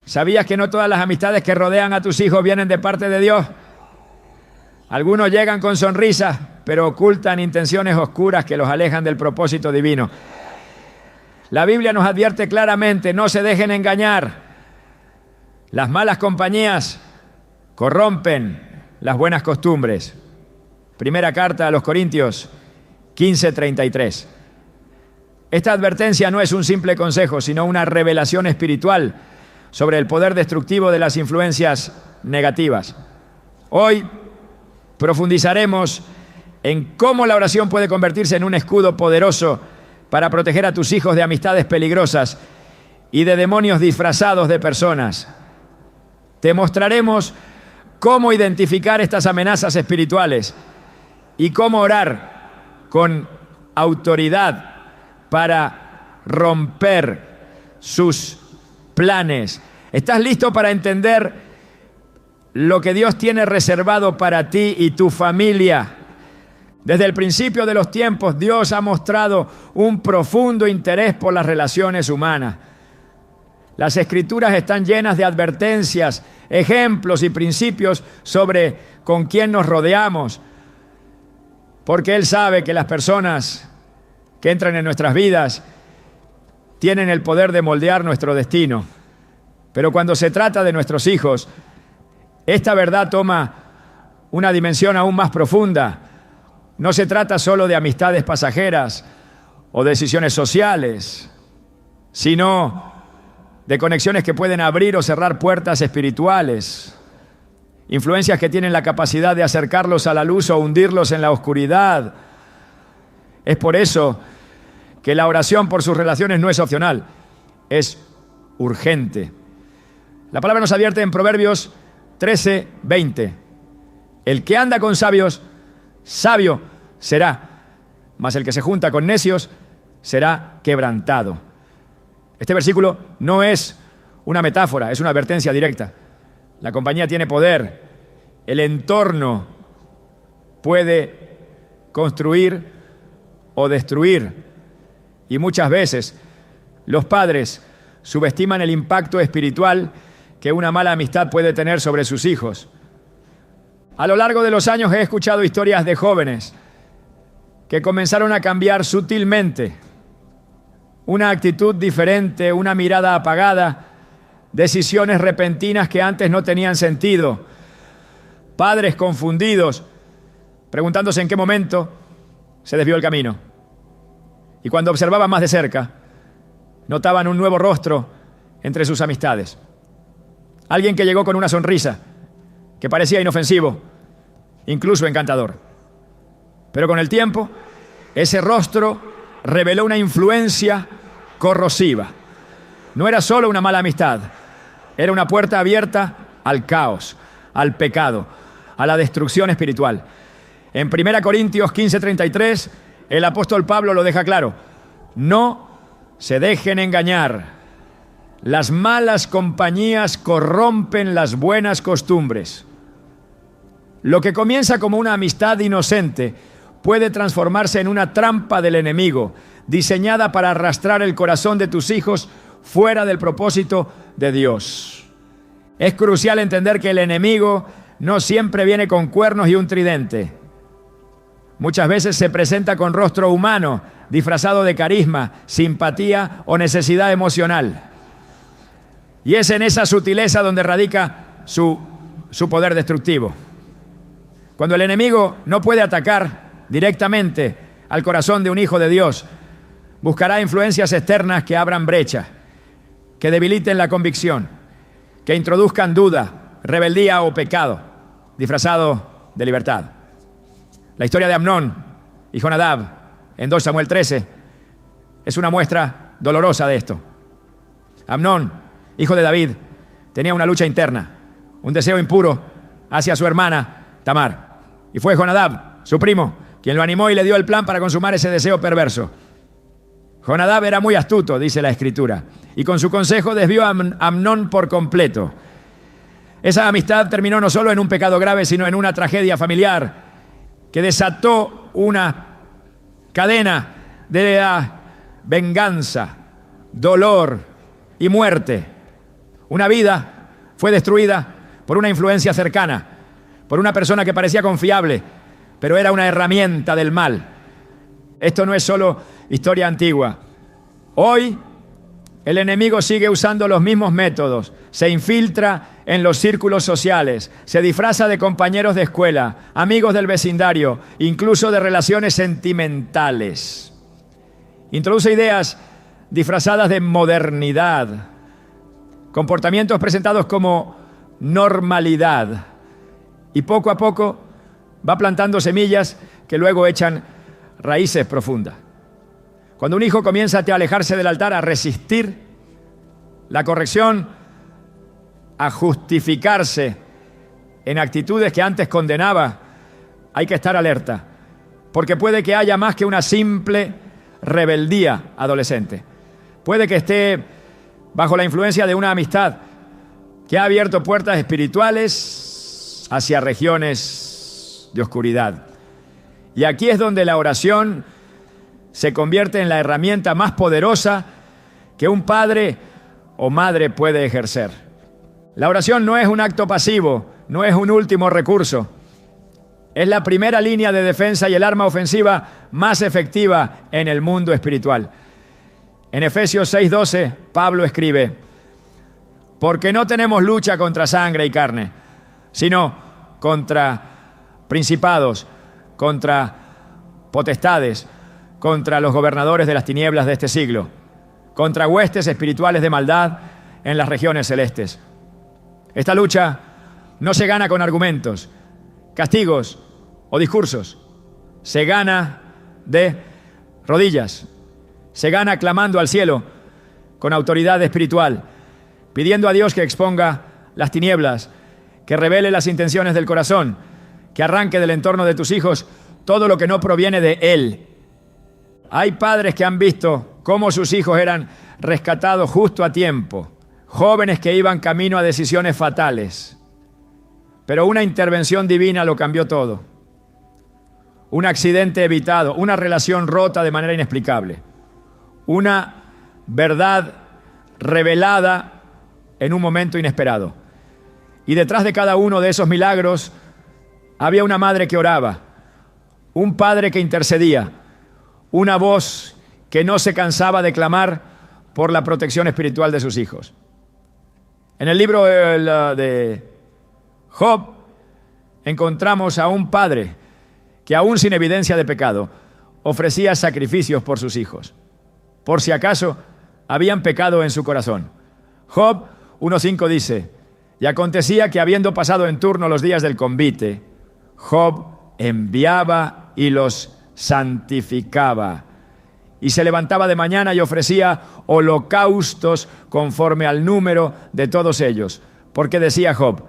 ¿Sabías que no todas las amistades que rodean a tus hijos vienen de parte de Dios? Algunos llegan con sonrisas, pero ocultan intenciones oscuras que los alejan del propósito divino. La Biblia nos advierte claramente: no se dejen engañar. Las malas compañías corrompen las buenas costumbres. Primera carta a los Corintios 15:33. Esta advertencia no es un simple consejo, sino una revelación espiritual sobre el poder destructivo de las influencias negativas. Hoy profundizaremos en cómo la oración puede convertirse en un escudo poderoso para proteger a tus hijos de amistades peligrosas y de demonios disfrazados de personas. Te mostraremos cómo identificar estas amenazas espirituales y cómo orar con autoridad para romper sus planes. ¿Estás listo para entender lo que Dios tiene reservado para ti y tu familia? Desde el principio de los tiempos, Dios ha mostrado un profundo interés por las relaciones humanas. Las Escrituras están llenas de advertencias, ejemplos y principios sobre con quién nos rodeamos, porque Él sabe que las personas que entran en nuestras vidas tienen el poder de moldear nuestro destino. Pero cuando se trata de nuestros hijos, esta verdad toma una dimensión aún más profunda. No se trata solo de amistades pasajeras o decisiones sociales, sino de conexiones que pueden abrir o cerrar puertas espirituales, influencias que tienen la capacidad de acercarlos a la luz o hundirlos en la oscuridad. Es por eso que la oración por sus relaciones no es opcional, es urgente. La palabra nos advierte en Proverbios 13:20. El que anda con sabios, sabio será, mas el que se junta con necios será quebrantado. Este versículo no es una metáfora, es una advertencia directa. La compañía tiene poder, el entorno puede construir o destruir, y muchas veces los padres subestiman el impacto espiritual que una mala amistad puede tener sobre sus hijos. A lo largo de los años he escuchado historias de jóvenes que comenzaron a cambiar sutilmente, una actitud diferente, una mirada apagada, decisiones repentinas que antes no tenían sentido, padres confundidos, preguntándose en qué momento se desvió el camino. Y cuando observaban más de cerca, notaban un nuevo rostro entre sus amistades. Alguien que llegó con una sonrisa, que parecía inofensivo, incluso encantador. Pero con el tiempo, ese rostro reveló una influencia corrosiva. No era solo una mala amistad, era una puerta abierta al caos, al pecado, a la destrucción espiritual. En 1 Corintios 15:33, el apóstol Pablo lo deja claro: no se dejen engañar. Las malas compañías corrompen las buenas costumbres. Lo que comienza como una amistad inocente puede transformarse en una trampa del enemigo, diseñada para arrastrar el corazón de tus hijos fuera del propósito de Dios. Es crucial entender que el enemigo no siempre viene con cuernos y un tridente. Muchas veces se presenta con rostro humano, disfrazado de carisma, simpatía o necesidad emocional. Y es en esa sutileza donde radica su poder destructivo. Cuando el enemigo no puede atacar directamente al corazón de un hijo de Dios, buscará influencias externas que abran brecha, que debiliten la convicción, que introduzcan duda, rebeldía o pecado, disfrazado de libertad. La historia de Amnón y Jonadab en 2 Samuel 13 es una muestra dolorosa de esto. Amnón, hijo de David, tenía una lucha interna, un deseo impuro hacia su hermana Tamar. Y fue Jonadab, su primo, quien lo animó y le dio el plan para consumar ese deseo perverso. Jonadab era muy astuto, dice la Escritura, y con su consejo desvió a Amnón por completo. Esa amistad terminó no solo en un pecado grave, sino en una tragedia familiar que desató una cadena de venganza, dolor y muerte. Una vida fue destruida por una influencia cercana, por una persona que parecía confiable, pero era una herramienta del mal. Esto no es solo historia antigua. Hoy el enemigo sigue usando los mismos métodos, se infiltra en los círculos sociales, se disfraza de compañeros de escuela, amigos del vecindario, incluso de relaciones sentimentales. Introduce ideas disfrazadas de modernidad, comportamientos presentados como normalidad, y poco a poco va plantando semillas que luego echan raíces profundas. Cuando un hijo comienza a alejarse del altar, a resistir la corrección, a justificarse en actitudes que antes condenaba, hay que estar alerta, porque puede que haya más que una simple rebeldía adolescente. Puede que esté bajo la influencia de una amistad que ha abierto puertas espirituales hacia regiones de oscuridad. Y aquí es donde la oración se convierte en la herramienta más poderosa que un padre o madre puede ejercer. La oración no es un acto pasivo, no es un último recurso. Es la primera línea de defensa y el arma ofensiva más efectiva en el mundo espiritual. En Efesios 6:12, Pablo escribe: porque no tenemos lucha contra sangre y carne, sino contra principados, contra potestades, contra los gobernadores de las tinieblas de este siglo, contra huestes espirituales de maldad en las regiones celestes. Esta lucha no se gana con argumentos, castigos o discursos. Se gana de rodillas. Se gana clamando al cielo con autoridad espiritual, pidiendo a Dios que exponga las tinieblas, que revele las intenciones del corazón, que arranque del entorno de tus hijos todo lo que no proviene de Él. Hay padres que han visto cómo sus hijos eran rescatados justo a tiempo, jóvenes que iban camino a decisiones fatales, pero una intervención divina lo cambió todo. Un accidente evitado, una relación rota de manera inexplicable, una verdad revelada en un momento inesperado. Y detrás de cada uno de esos milagros había una madre que oraba, un padre que intercedía, una voz que no se cansaba de clamar por la protección espiritual de sus hijos. En el libro de Job encontramos a un padre que, aún sin evidencia de pecado, ofrecía sacrificios por sus hijos, por si acaso habían pecado en su corazón. Job 1:5 dice: y acontecía que, habiendo pasado en turno los días del convite, Job enviaba y los santificaba, y se levantaba de mañana y ofrecía holocaustos conforme al número de todos ellos, porque decía Job: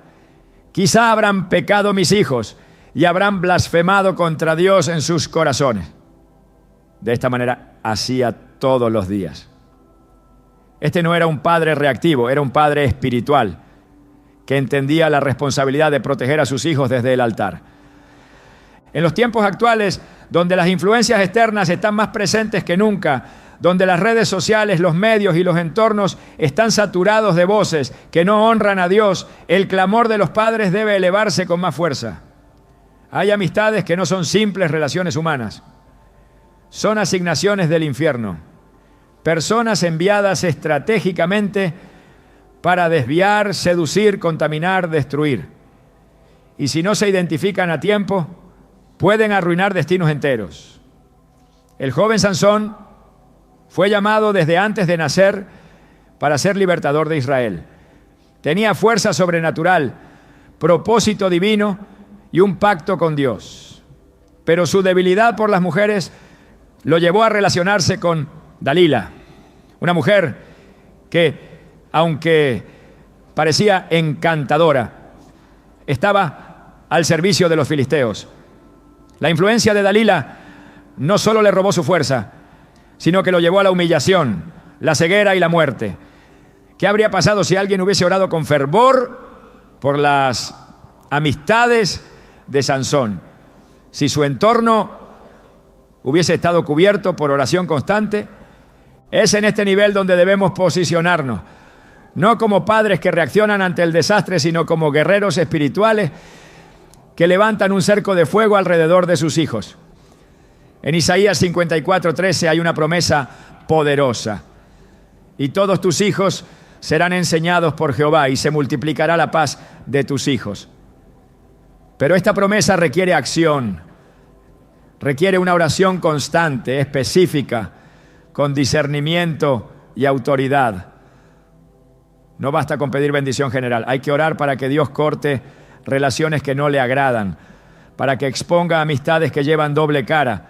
quizá habrán pecado mis hijos y habrán blasfemado contra Dios en sus corazones. De esta manera hacía todos los días. Este no era un padre reactivo, era un padre espiritual que entendía la responsabilidad de proteger a sus hijos desde el altar. En los tiempos actuales, donde las influencias externas están más presentes que nunca, donde las redes sociales, los medios y los entornos están saturados de voces que no honran a Dios, el clamor de los padres debe elevarse con más fuerza. Hay amistades que no son simples relaciones humanas, son asignaciones del infierno, personas enviadas estratégicamente para desviar, seducir, contaminar, destruir. Y si no se identifican a tiempo, pueden arruinar destinos enteros. El joven Sansón fue llamado desde antes de nacer para ser libertador de Israel. Tenía fuerza sobrenatural, propósito divino y un pacto con Dios. Pero su debilidad por las mujeres lo llevó a relacionarse con Dalila, una mujer que, aunque parecía encantadora, estaba al servicio de los filisteos. La influencia de Dalila no solo le robó su fuerza, sino que lo llevó a la humillación, la ceguera y la muerte. ¿Qué habría pasado si alguien hubiese orado con fervor por las amistades de Sansón? Si su entorno hubiese estado cubierto por oración constante. Es en este nivel donde debemos posicionarnos. no como padres que reaccionan ante el desastre, sino como guerreros espirituales que levantan un cerco de fuego alrededor de sus hijos. En Isaías 54:13 hay una promesa poderosa. Y todos tus hijos serán enseñados por Jehová, y se multiplicará la paz de tus hijos. Pero esta promesa requiere acción, requiere una oración constante, específica, con discernimiento y autoridad. No basta con pedir bendición general, hay que orar para que Dios corte relaciones que no le agradan, para que exponga amistades que llevan doble cara,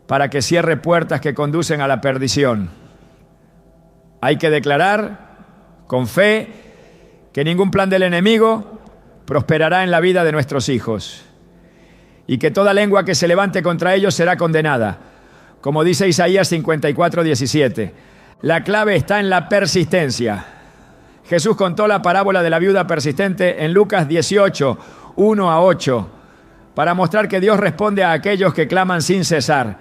para que cierre puertas que conducen a la perdición. Hay que declarar con fe que ningún plan del enemigo prosperará en la vida de nuestros hijos y que toda lengua que se levante contra ellos será condenada, como dice Isaías 54:17. La clave está en la persistencia. Jesús contó la parábola de la viuda persistente en Lucas 18:1-8, para mostrar que Dios responde a aquellos que claman sin cesar.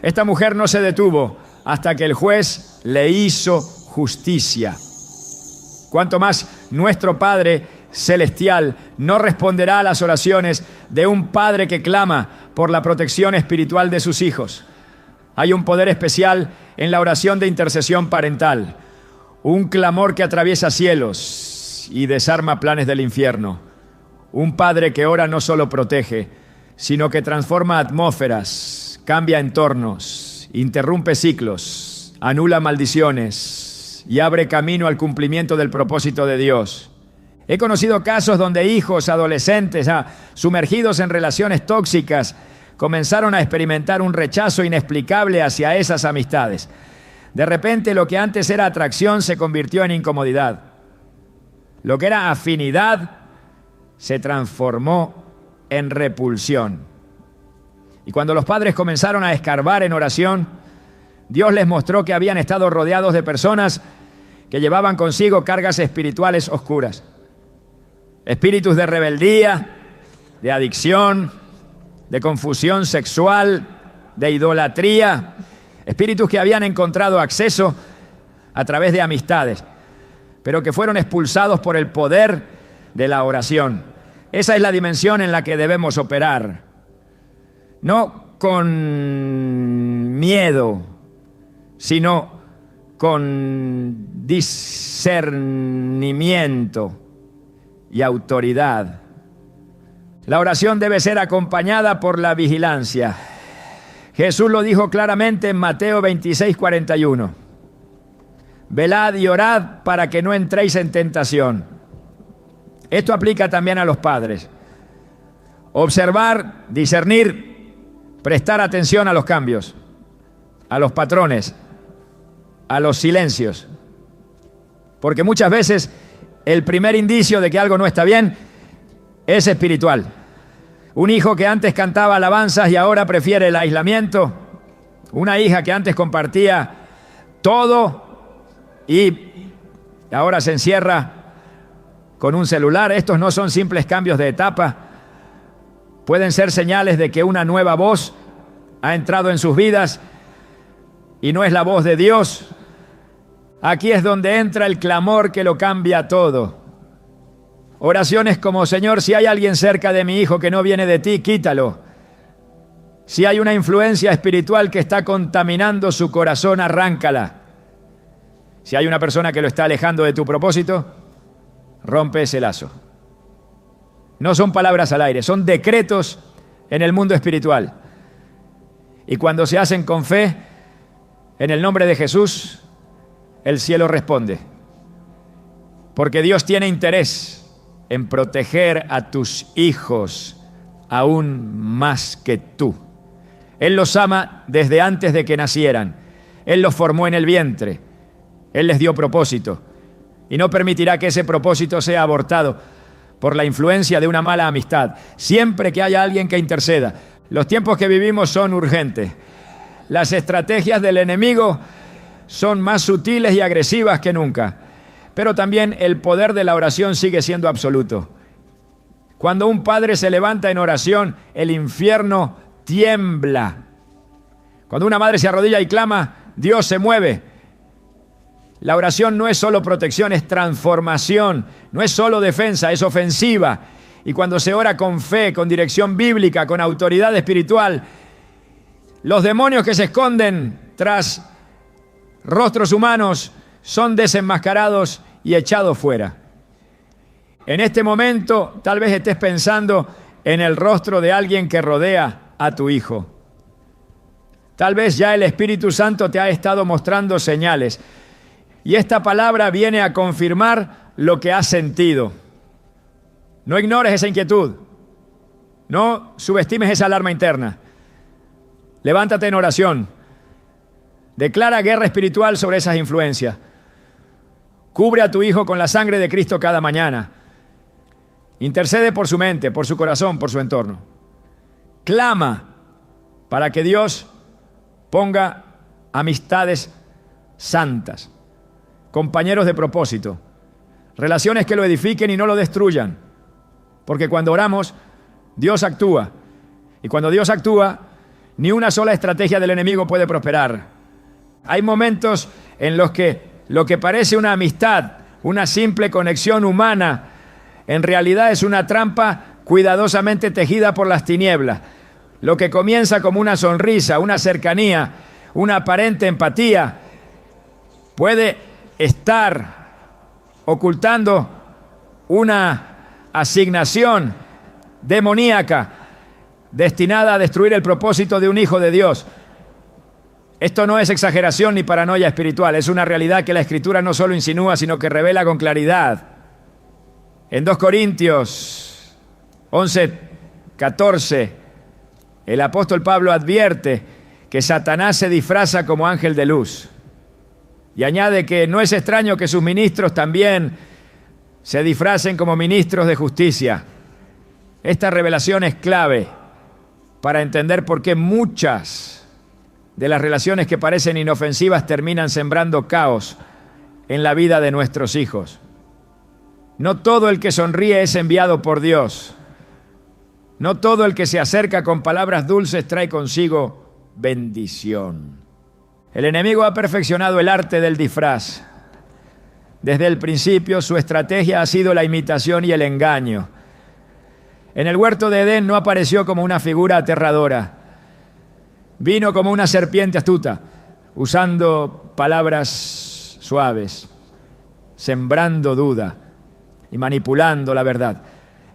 Esta mujer no se detuvo hasta que el juez le hizo justicia. Cuanto más nuestro Padre Celestial no responderá a las oraciones de un padre que clama por la protección espiritual de sus hijos. Hay un poder especial en la oración de intercesión parental, un clamor que atraviesa cielos y desarma planes del infierno. Un padre que ora no solo protege, sino que transforma atmósferas, cambia entornos, interrumpe ciclos, anula maldiciones y abre camino al cumplimiento del propósito de Dios. He conocido casos donde hijos, adolescentes, sumergidos en relaciones tóxicas, comenzaron a experimentar un rechazo inexplicable hacia esas amistades. De repente, lo que antes era atracción se convirtió en incomodidad. Lo que era afinidad se transformó en repulsión. Y cuando los padres comenzaron a escarbar en oración, Dios les mostró que habían estado rodeados de personas que llevaban consigo cargas espirituales oscuras. Espíritus de rebeldía, de adicción, de confusión sexual, de idolatría. Espíritus que habían encontrado acceso a través de amistades, pero que fueron expulsados por el poder de la oración. Esa es la dimensión en la que debemos operar. No con miedo, sino con discernimiento y autoridad. La oración debe ser acompañada por la vigilancia. Jesús lo dijo claramente en Mateo 26:41. Velad y orad para que no entréis en tentación. Esto aplica también a los padres. Observar, discernir, prestar atención a los cambios, a los patrones, a los silencios. Porque muchas veces el primer indicio de que algo no está bien es espiritual. Un hijo que antes cantaba alabanzas y ahora prefiere el aislamiento. Una hija que antes compartía todo y ahora se encierra con un celular. Estos no son simples cambios de etapa. Pueden ser señales de que una nueva voz ha entrado en sus vidas y no es la voz de Dios. Aquí es donde entra el clamor que lo cambia todo. Oraciones como: Señor, si hay alguien cerca de mi hijo que no viene de ti, quítalo. Si hay una influencia espiritual que está contaminando su corazón, arráncala. Si hay una persona que lo está alejando de tu propósito, rompe ese lazo. No son palabras al aire, son decretos en el mundo espiritual. Y cuando se hacen con fe, en el nombre de Jesús, el cielo responde. Porque Dios tiene interés en proteger a tus hijos aún más que tú. Él los ama desde antes de que nacieran. Él los formó en el vientre. Él les dio propósito. Y no permitirá que ese propósito sea abortado por la influencia de una mala amistad. Siempre que haya alguien que interceda. Los tiempos que vivimos son urgentes. Las estrategias del enemigo son más sutiles y agresivas que nunca. Pero también el poder de la oración sigue siendo absoluto. Cuando un padre se levanta en oración, el infierno tiembla. Cuando una madre se arrodilla y clama, Dios se mueve. La oración no es solo protección, es transformación. No es solo defensa, es ofensiva. Y cuando se ora con fe, con dirección bíblica, con autoridad espiritual, los demonios que se esconden tras rostros humanos son desenmascarados y echados fuera. En este momento, tal vez estés pensando en el rostro de alguien que rodea a tu hijo. Tal vez ya el Espíritu Santo te ha estado mostrando señales. Y esta palabra viene a confirmar lo que has sentido. No ignores esa inquietud. No subestimes esa alarma interna. Levántate en oración. Declara guerra espiritual sobre esas influencias. Cubre a tu hijo con la sangre de Cristo cada mañana. Intercede por su mente, por su corazón, por su entorno. Clama para que Dios ponga amistades santas, compañeros de propósito, relaciones que lo edifiquen y no lo destruyan. Porque cuando oramos, Dios actúa. Y cuando Dios actúa, ni una sola estrategia del enemigo puede prosperar. Hay momentos en los que lo que parece una amistad, una simple conexión humana, en realidad es una trampa cuidadosamente tejida por las tinieblas. Lo que comienza como una sonrisa, una cercanía, una aparente empatía, puede estar ocultando una asignación demoníaca destinada a destruir el propósito de un hijo de Dios. Esto no es exageración ni paranoia espiritual, es una realidad que la Escritura no solo insinúa, sino que revela con claridad. En 2 Corintios 11:14, el apóstol Pablo advierte que Satanás se disfraza como ángel de luz. Y añade que no es extraño que sus ministros también se disfracen como ministros de justicia. Esta revelación es clave para entender por qué muchas de las relaciones que parecen inofensivas terminan sembrando caos en la vida de nuestros hijos. No todo el que sonríe es enviado por Dios. No todo el que se acerca con palabras dulces trae consigo bendición. El enemigo ha perfeccionado el arte del disfraz. Desde el principio su estrategia ha sido la imitación y el engaño. En el huerto de Edén no apareció como una figura aterradora. Vino como una serpiente astuta, usando palabras suaves, sembrando duda y manipulando la verdad.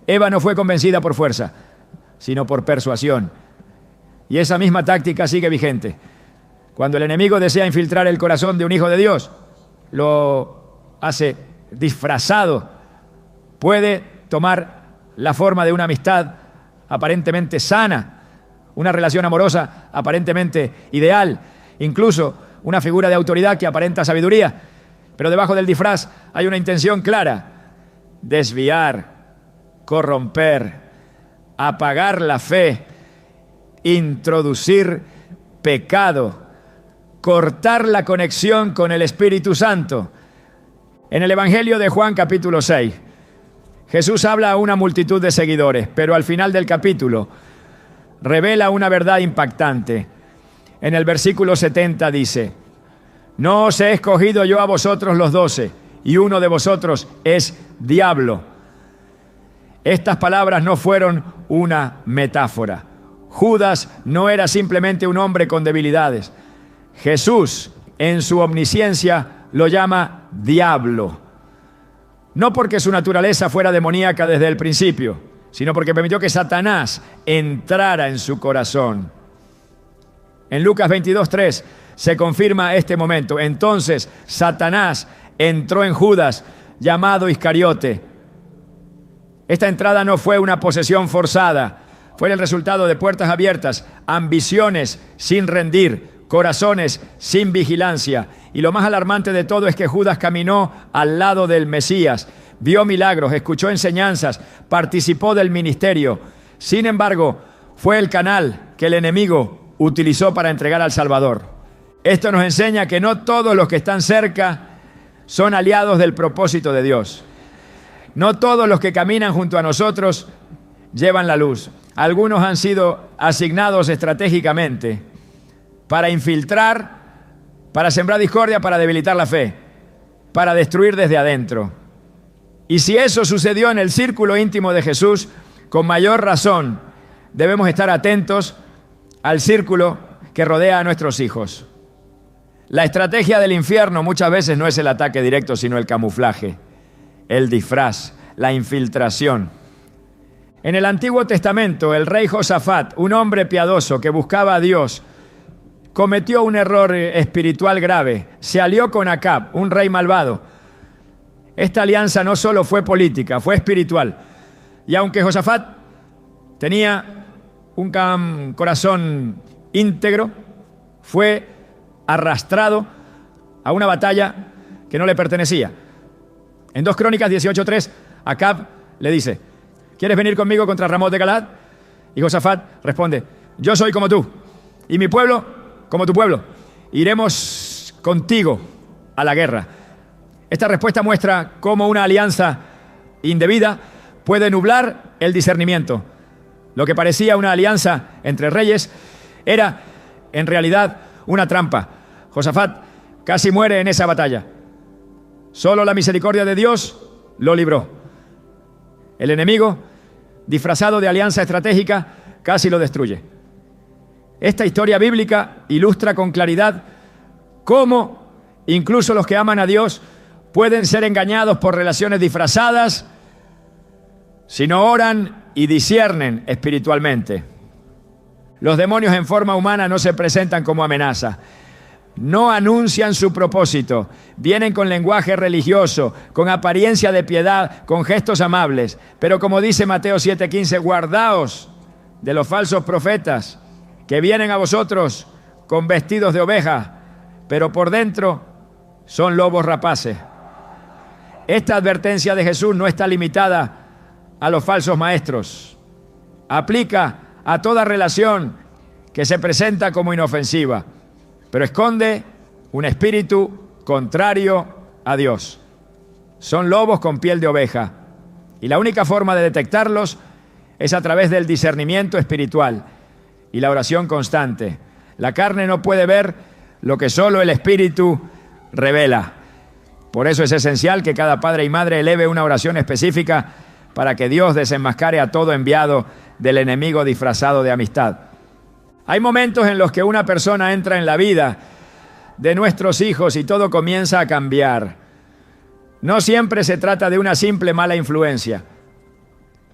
Eva no fue convencida por fuerza, sino por persuasión. Y esa misma táctica sigue vigente. Cuando el enemigo desea infiltrar el corazón de un hijo de Dios, lo hace disfrazado. Puede tomar la forma de una amistad aparentemente sana, una relación amorosa aparentemente ideal, incluso una figura de autoridad que aparenta sabiduría, pero debajo del disfraz hay una intención clara: desviar, corromper, apagar la fe, introducir pecado, cortar la conexión con el Espíritu Santo. En el Evangelio de Juan capítulo 6, Jesús habla a una multitud de seguidores, pero al final del capítulo revela una verdad impactante. En el versículo 70 dice: no os he escogido yo a vosotros los 12, y uno de vosotros es diablo. Estas palabras no fueron una metáfora. Judas no era simplemente un hombre con debilidades. Jesús, en su omnisciencia, lo llama diablo. No porque su naturaleza fuera demoníaca desde el principio, sino porque permitió que Satanás entrara en su corazón. En Lucas 22:3 se confirma este momento. Entonces Satanás entró en Judas, llamado Iscariote. Esta entrada no fue una posesión forzada, fue el resultado de puertas abiertas, ambiciones sin rendir, corazones sin vigilancia. Y lo más alarmante de todo es que Judas caminó al lado del Mesías, vio milagros, escuchó enseñanzas, participó del ministerio. Sin embargo, fue el canal que el enemigo utilizó para entregar al Salvador. Esto nos enseña que no todos los que están cerca son aliados del propósito de Dios. No todos los que caminan junto a nosotros llevan la luz. Algunos han sido asignados estratégicamente para infiltrar, para sembrar discordia, para debilitar la fe. para destruir desde adentro. Y si eso sucedió en el círculo íntimo de Jesús, con mayor razón debemos estar atentos al círculo que rodea a nuestros hijos. La estrategia del infierno muchas veces no es el ataque directo, sino el camuflaje, el disfraz, la infiltración. En el Antiguo Testamento, el rey Josafat, un hombre piadoso que buscaba a Dios, cometió un error espiritual grave. Se alió con Acab, un rey malvado. Esta alianza no solo fue política, fue espiritual. Y aunque Josafat tenía un corazón íntegro, fue arrastrado a una batalla que no le pertenecía. En 2 Crónicas 18:3, Acab le dice: ¿quieres venir conmigo contra Ramot de Galaad? Y Josafat responde: yo soy como tú, y mi pueblo como tu pueblo. Iremos contigo a la guerra. Esta respuesta muestra cómo una alianza indebida puede nublar el discernimiento. Lo que parecía una alianza entre reyes era, en realidad, una trampa. Josafat casi muere en esa batalla. Solo la misericordia de Dios lo libró. El enemigo, disfrazado de alianza estratégica, casi lo destruye. Esta historia bíblica ilustra con claridad cómo incluso los que aman a Dios pueden ser engañados por relaciones disfrazadas si no oran y disciernen espiritualmente. Los demonios en forma humana no se presentan como amenaza. No anuncian su propósito. Vienen con lenguaje religioso, con apariencia de piedad, con gestos amables. Pero como dice Mateo 7:15, guardaos de los falsos profetas que vienen a vosotros con vestidos de oveja, pero por dentro son lobos rapaces. Esta advertencia de Jesús no está limitada a los falsos maestros. Aplica a toda relación que se presenta como inofensiva, pero esconde un espíritu contrario a Dios. Son lobos con piel de oveja, y la única forma de detectarlos es a través del discernimiento espiritual y la oración constante. La carne no puede ver lo que solo el Espíritu revela. Por eso es esencial que cada padre y madre eleve una oración específica para que Dios desenmascare a todo enviado del enemigo disfrazado de amistad. Hay momentos en los que una persona entra en la vida de nuestros hijos y todo comienza a cambiar. No siempre se trata de una simple mala influencia.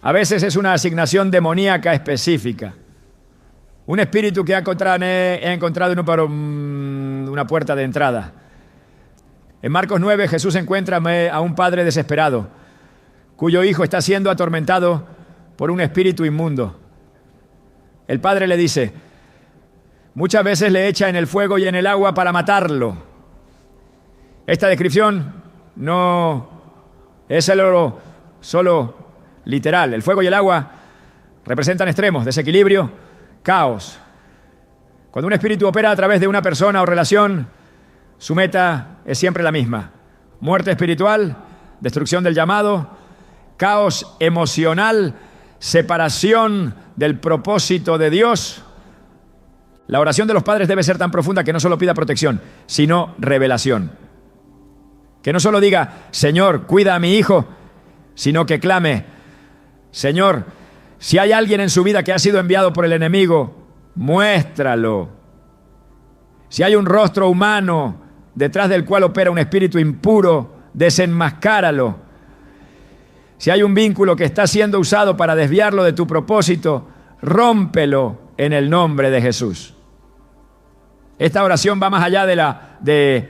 A veces es una asignación demoníaca específica. Un espíritu que he encontrado en una puerta de entrada. En Marcos 9, Jesús encuentra a un padre desesperado, cuyo hijo está siendo atormentado por un espíritu inmundo. El padre le dice: muchas veces le echa en el fuego y en el agua para matarlo. Esta descripción no es solo literal. El fuego y el agua representan extremos, desequilibrio, caos. Cuando un espíritu opera a través de una persona o relación, su meta es siempre la misma: muerte espiritual, destrucción del llamado, caos emocional, separación del propósito de Dios. La oración de los padres debe ser tan profunda que no solo pida protección, sino revelación. Que no solo diga: Señor, cuida a mi hijo, sino que clame: Señor, si hay alguien en su vida que ha sido enviado por el enemigo, muéstralo. Si hay un rostro humano detrás del cual opera un espíritu impuro, desenmascáralo. Si hay un vínculo que está siendo usado para desviarlo de tu propósito, rómpelo en el nombre de Jesús. Esta oración va más allá de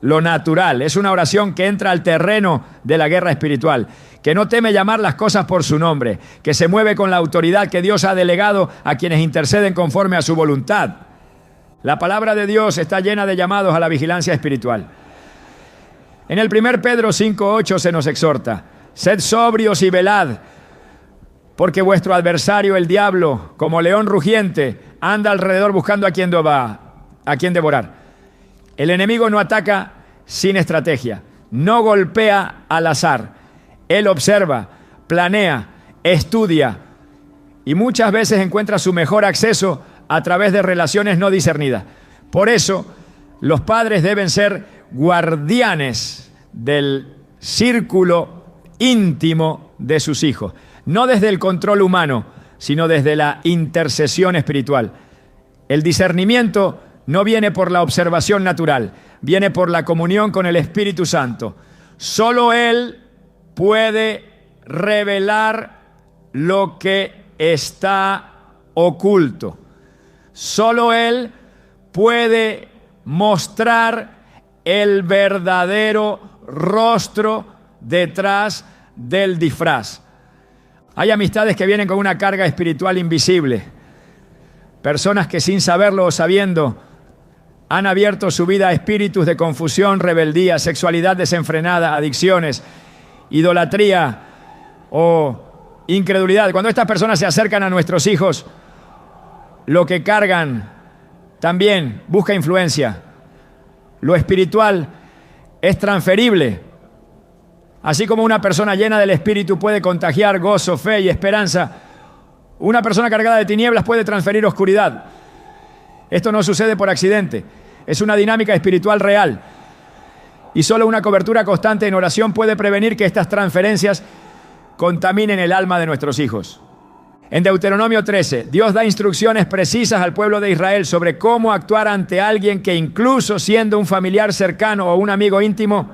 lo natural. Es una oración que entra al terreno de la guerra espiritual, que no teme llamar las cosas por su nombre, que se mueve con la autoridad que Dios ha delegado a quienes interceden conforme a su voluntad. La palabra de Dios está llena de llamados a la vigilancia espiritual. En el 1 Pedro 5:8 se nos exhorta: sed sobrios y velad, porque vuestro adversario el diablo, como león rugiente, anda alrededor buscando a quien devorar. El enemigo no ataca sin estrategia, no golpea al azar. Él observa, planea, estudia y muchas veces encuentra su mejor acceso a través de relaciones no discernidas. Por eso, los padres deben ser guardianes del círculo íntimo de sus hijos. No desde el control humano, sino desde la intercesión espiritual. El discernimiento no viene por la observación natural, viene por la comunión con el Espíritu Santo. Solo Él puede revelar lo que está oculto. Solo Él puede mostrar el verdadero rostro detrás del disfraz. Hay amistades que vienen con una carga espiritual invisible. Personas que sin saberlo o sabiendo han abierto su vida a espíritus de confusión, rebeldía, sexualidad desenfrenada, adicciones, idolatría o incredulidad. Cuando estas personas se acercan a nuestros hijos, lo que cargan también busca influencia. Lo espiritual es transferible. Así como una persona llena del Espíritu puede contagiar gozo, fe y esperanza, una persona cargada de tinieblas puede transferir oscuridad. Esto no sucede por accidente. Es una dinámica espiritual real. Y solo una cobertura constante en oración puede prevenir que estas transferencias contaminen el alma de nuestros hijos. En Deuteronomio 13, Dios da instrucciones precisas al pueblo de Israel sobre cómo actuar ante alguien que, incluso siendo un familiar cercano o un amigo íntimo,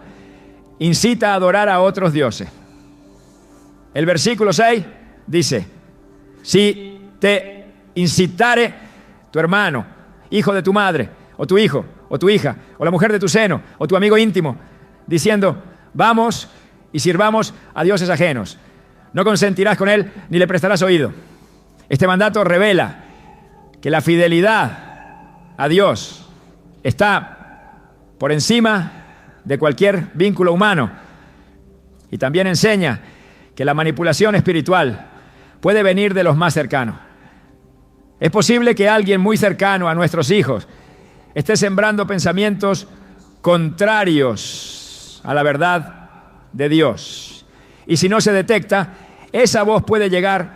incita a adorar a otros dioses. El versículo 6 dice: si te incitare tu hermano, hijo de tu madre, o tu hijo, o tu hija, o la mujer de tu seno, o tu amigo íntimo, diciendo: vamos y sirvamos a dioses ajenos, no consentirás con él ni le prestarás oído. Este mandato revela que la fidelidad a Dios está por encima de cualquier vínculo humano, y también enseña que la manipulación espiritual puede venir de los más cercanos. Es posible que alguien muy cercano a nuestros hijos esté sembrando pensamientos contrarios a la verdad de Dios. Y si no se detecta, esa voz puede llegar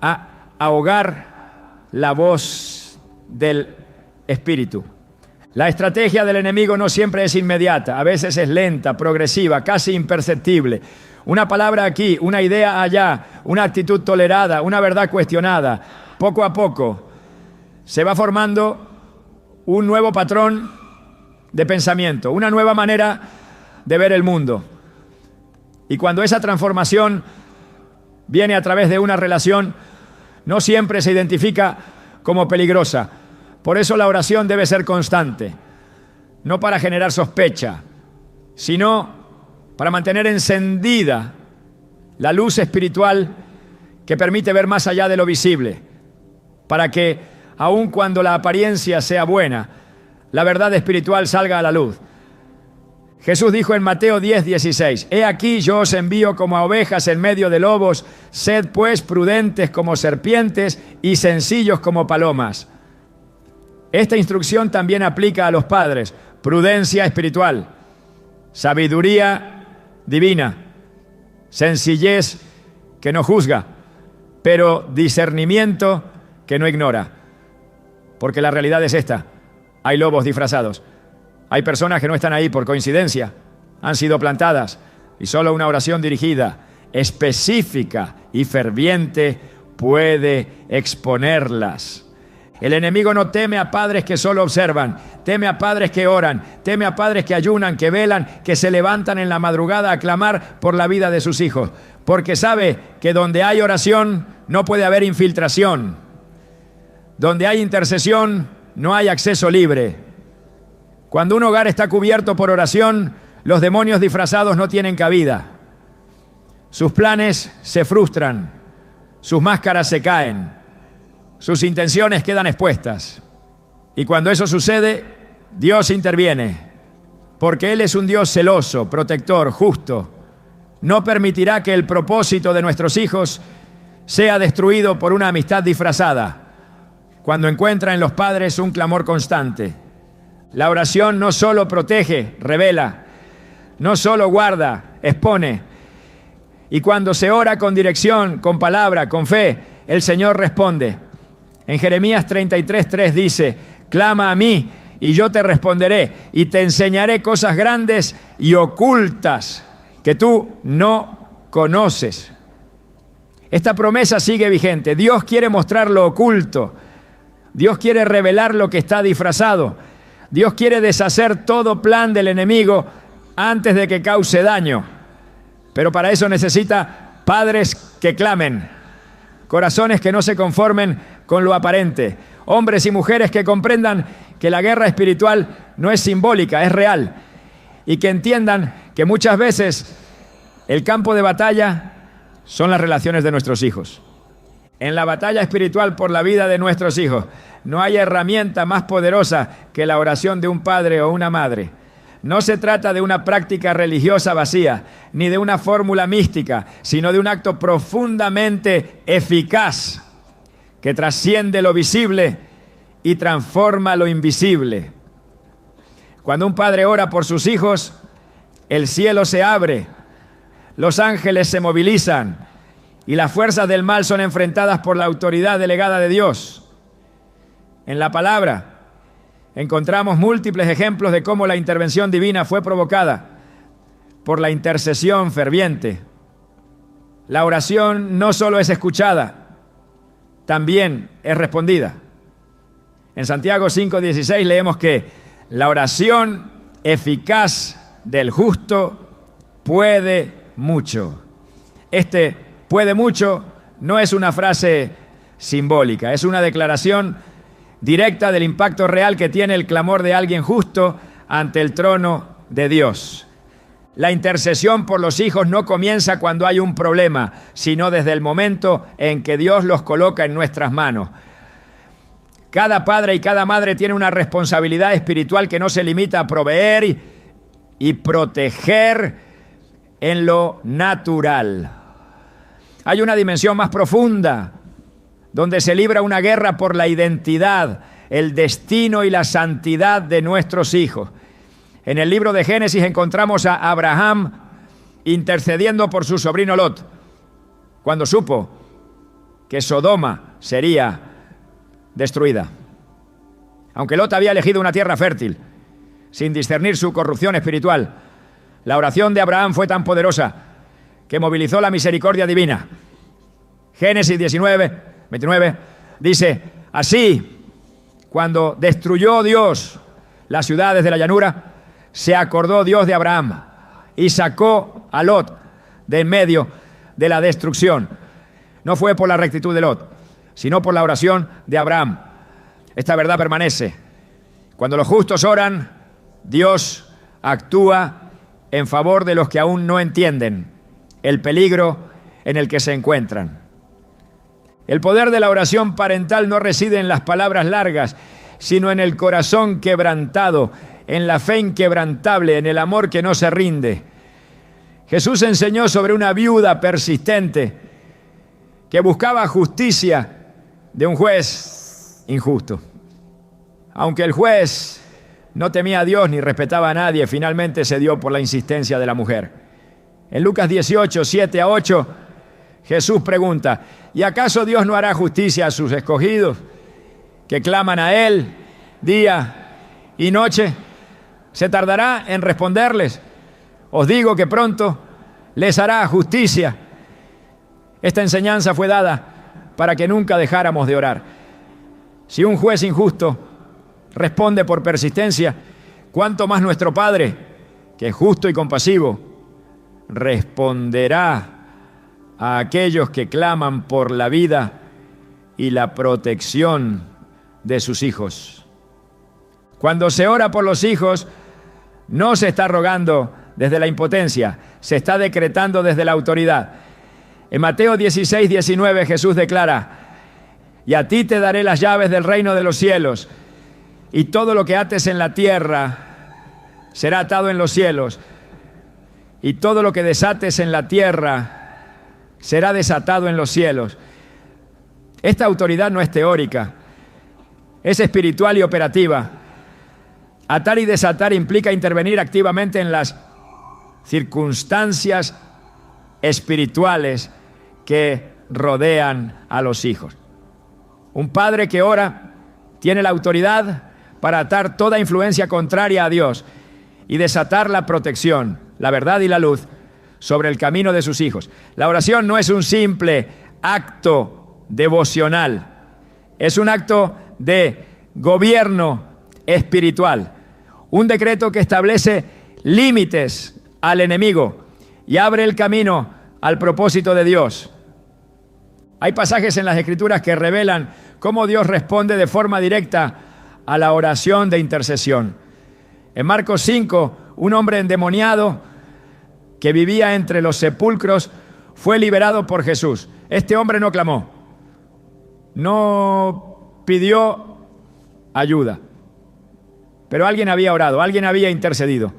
a ahogar la voz del Espíritu. La estrategia del enemigo no siempre es inmediata, a veces es lenta, progresiva, casi imperceptible. Una palabra aquí, una idea allá, una actitud tolerada, una verdad cuestionada. Poco a poco se va formando un nuevo patrón de pensamiento, una nueva manera de ver el mundo. Y cuando esa transformación viene a través de una relación, no siempre se identifica como peligrosa. Por eso la oración debe ser constante, no para generar sospecha, sino para mantener encendida la luz espiritual que permite ver más allá de lo visible, para que, aun cuando la apariencia sea buena, la verdad espiritual salga a la luz. Jesús dijo en Mateo 10:16: He aquí yo os envío como a ovejas en medio de lobos, sed pues prudentes como serpientes y sencillos como palomas. Esta instrucción también aplica a los padres: prudencia espiritual, sabiduría divina, sencillez que no juzga, pero discernimiento que no ignora. Porque la realidad es esta: hay lobos disfrazados. Hay personas que no están ahí por coincidencia, han sido plantadas, y solo una oración dirigida, específica y ferviente puede exponerlas. El enemigo no teme a padres que solo observan, teme a padres que oran, teme a padres que ayunan, que velan, que se levantan en la madrugada a clamar por la vida de sus hijos, porque sabe que donde hay oración no puede haber infiltración, donde hay intercesión no hay acceso libre. Cuando un hogar está cubierto por oración, los demonios disfrazados no tienen cabida. Sus planes se frustran, sus máscaras se caen, sus intenciones quedan expuestas. Y cuando eso sucede, Dios interviene, porque Él es un Dios celoso, protector, justo. No permitirá que el propósito de nuestros hijos sea destruido por una amistad disfrazada, cuando encuentra en los padres un clamor constante. La oración no solo protege, revela, no solo guarda, expone. Y cuando se ora con dirección, con palabra, con fe, el Señor responde. En Jeremías 33:3 dice: clama a mí y yo te responderé y te enseñaré cosas grandes y ocultas que tú no conoces. Esta promesa sigue vigente. Dios quiere mostrar lo oculto. Dios quiere revelar lo que está disfrazado. Dios quiere deshacer todo plan del enemigo antes de que cause daño. Pero para eso necesita padres que clamen, corazones que no se conformen con lo aparente, hombres y mujeres que comprendan que la guerra espiritual no es simbólica, es real, y que entiendan que muchas veces el campo de batalla son las relaciones de nuestros hijos. En la batalla espiritual por la vida de nuestros hijos no hay herramienta más poderosa que la oración de un padre o una madre. No se trata de una práctica religiosa vacía, ni de una fórmula mística, sino de un acto profundamente eficaz que trasciende lo visible y transforma lo invisible. Cuando un padre ora por sus hijos, el cielo se abre, los ángeles se movilizan y las fuerzas del mal son enfrentadas por la autoridad delegada de Dios. En la palabra encontramos múltiples ejemplos de cómo la intervención divina fue provocada por la intercesión ferviente. La oración no solo es escuchada, también es respondida. En Santiago 5:16 leemos que la oración eficaz del justo puede mucho. Este puede mucho no es una frase simbólica, es una declaración directa del impacto real que tiene el clamor de alguien justo ante el trono de Dios. La intercesión por los hijos no comienza cuando hay un problema, sino desde el momento en que Dios los coloca en nuestras manos. Cada padre y cada madre tiene una responsabilidad espiritual que no se limita a proveer y proteger en lo natural. Hay una dimensión más profunda, donde se libra una guerra por la identidad, el destino y la santidad de nuestros hijos. En el libro de Génesis encontramos a Abraham intercediendo por su sobrino Lot, cuando supo que Sodoma sería destruida. Aunque Lot había elegido una tierra fértil, sin discernir su corrupción espiritual, la oración de Abraham fue tan poderosa que movilizó la misericordia divina. Génesis 29 dice: así, cuando destruyó Dios las ciudades de la llanura, se acordó Dios de Abraham y sacó a Lot de en medio de la destrucción. No fue por la rectitud de Lot, sino por la oración de Abraham. Esta verdad permanece. Cuando los justos oran, Dios actúa en favor de los que aún no entienden el peligro en el que se encuentran. El poder de la oración parental no reside en las palabras largas, sino en el corazón quebrantado, en la fe inquebrantable, en el amor que no se rinde. Jesús enseñó sobre una viuda persistente que buscaba justicia de un juez injusto. Aunque el juez no temía a Dios ni respetaba a nadie, finalmente se dio por la insistencia de la mujer. En Lucas 18, 7-8, Jesús pregunta: ¿y acaso Dios no hará justicia a sus escogidos, que claman a Él día y noche? ¿Se tardará en responderles? Os digo que pronto les hará justicia. Esta enseñanza fue dada para que nunca dejáramos de orar. Si un juez injusto responde por persistencia, ¿cuánto más nuestro Padre, que es justo y compasivo, responderá a aquellos que claman por la vida y la protección de sus hijos? Cuando se ora por los hijos, no se está rogando desde la impotencia, se está decretando desde la autoridad. En Mateo 16, 19, Jesús declara: y a ti te daré las llaves del reino de los cielos, y todo lo que ates en la tierra será atado en los cielos, y todo lo que desates en la tierra será desatado en los cielos. Esta autoridad no es teórica, es espiritual y operativa. Atar y desatar implica intervenir activamente en las circunstancias espirituales que rodean a los hijos. Un padre que ora tiene la autoridad para atar toda influencia contraria a Dios y desatar la protección, la verdad y la luz sobre el camino de sus hijos. La oración no es un simple acto devocional, es un acto de gobierno espiritual, un decreto que establece límites al enemigo y abre el camino al propósito de Dios. Hay pasajes en las Escrituras que revelan cómo Dios responde de forma directa a la oración de intercesión. En Marcos 5, un hombre endemoniado que vivía entre los sepulcros fue liberado por Jesús. Este hombre no clamó, no pidió ayuda, pero alguien había orado, alguien había intercedido,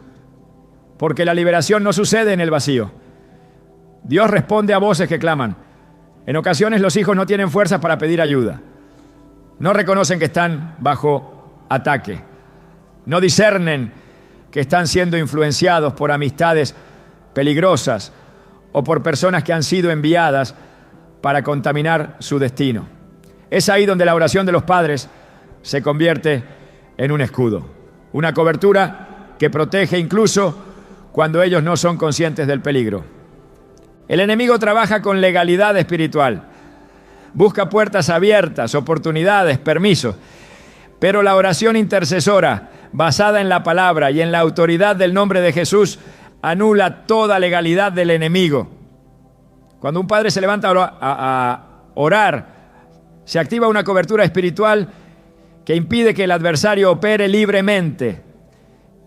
porque la liberación no sucede en el vacío. Dios responde a voces que claman. En ocasiones los hijos no tienen fuerzas para pedir ayuda, no reconocen que están bajo ataque, no discernen que están siendo influenciados por amistades peligrosas o por personas que han sido enviadas para contaminar su destino. Es ahí donde la oración de los padres se convierte en un escudo, una cobertura que protege incluso cuando ellos no son conscientes del peligro. El enemigo trabaja con legalidad espiritual, busca puertas abiertas, oportunidades, permisos, pero la oración intercesora, basada en la palabra y en la autoridad del nombre de Jesús, anula toda legalidad del enemigo. Cuando un padre se levanta a orar, se activa una cobertura espiritual que impide que el adversario opere libremente.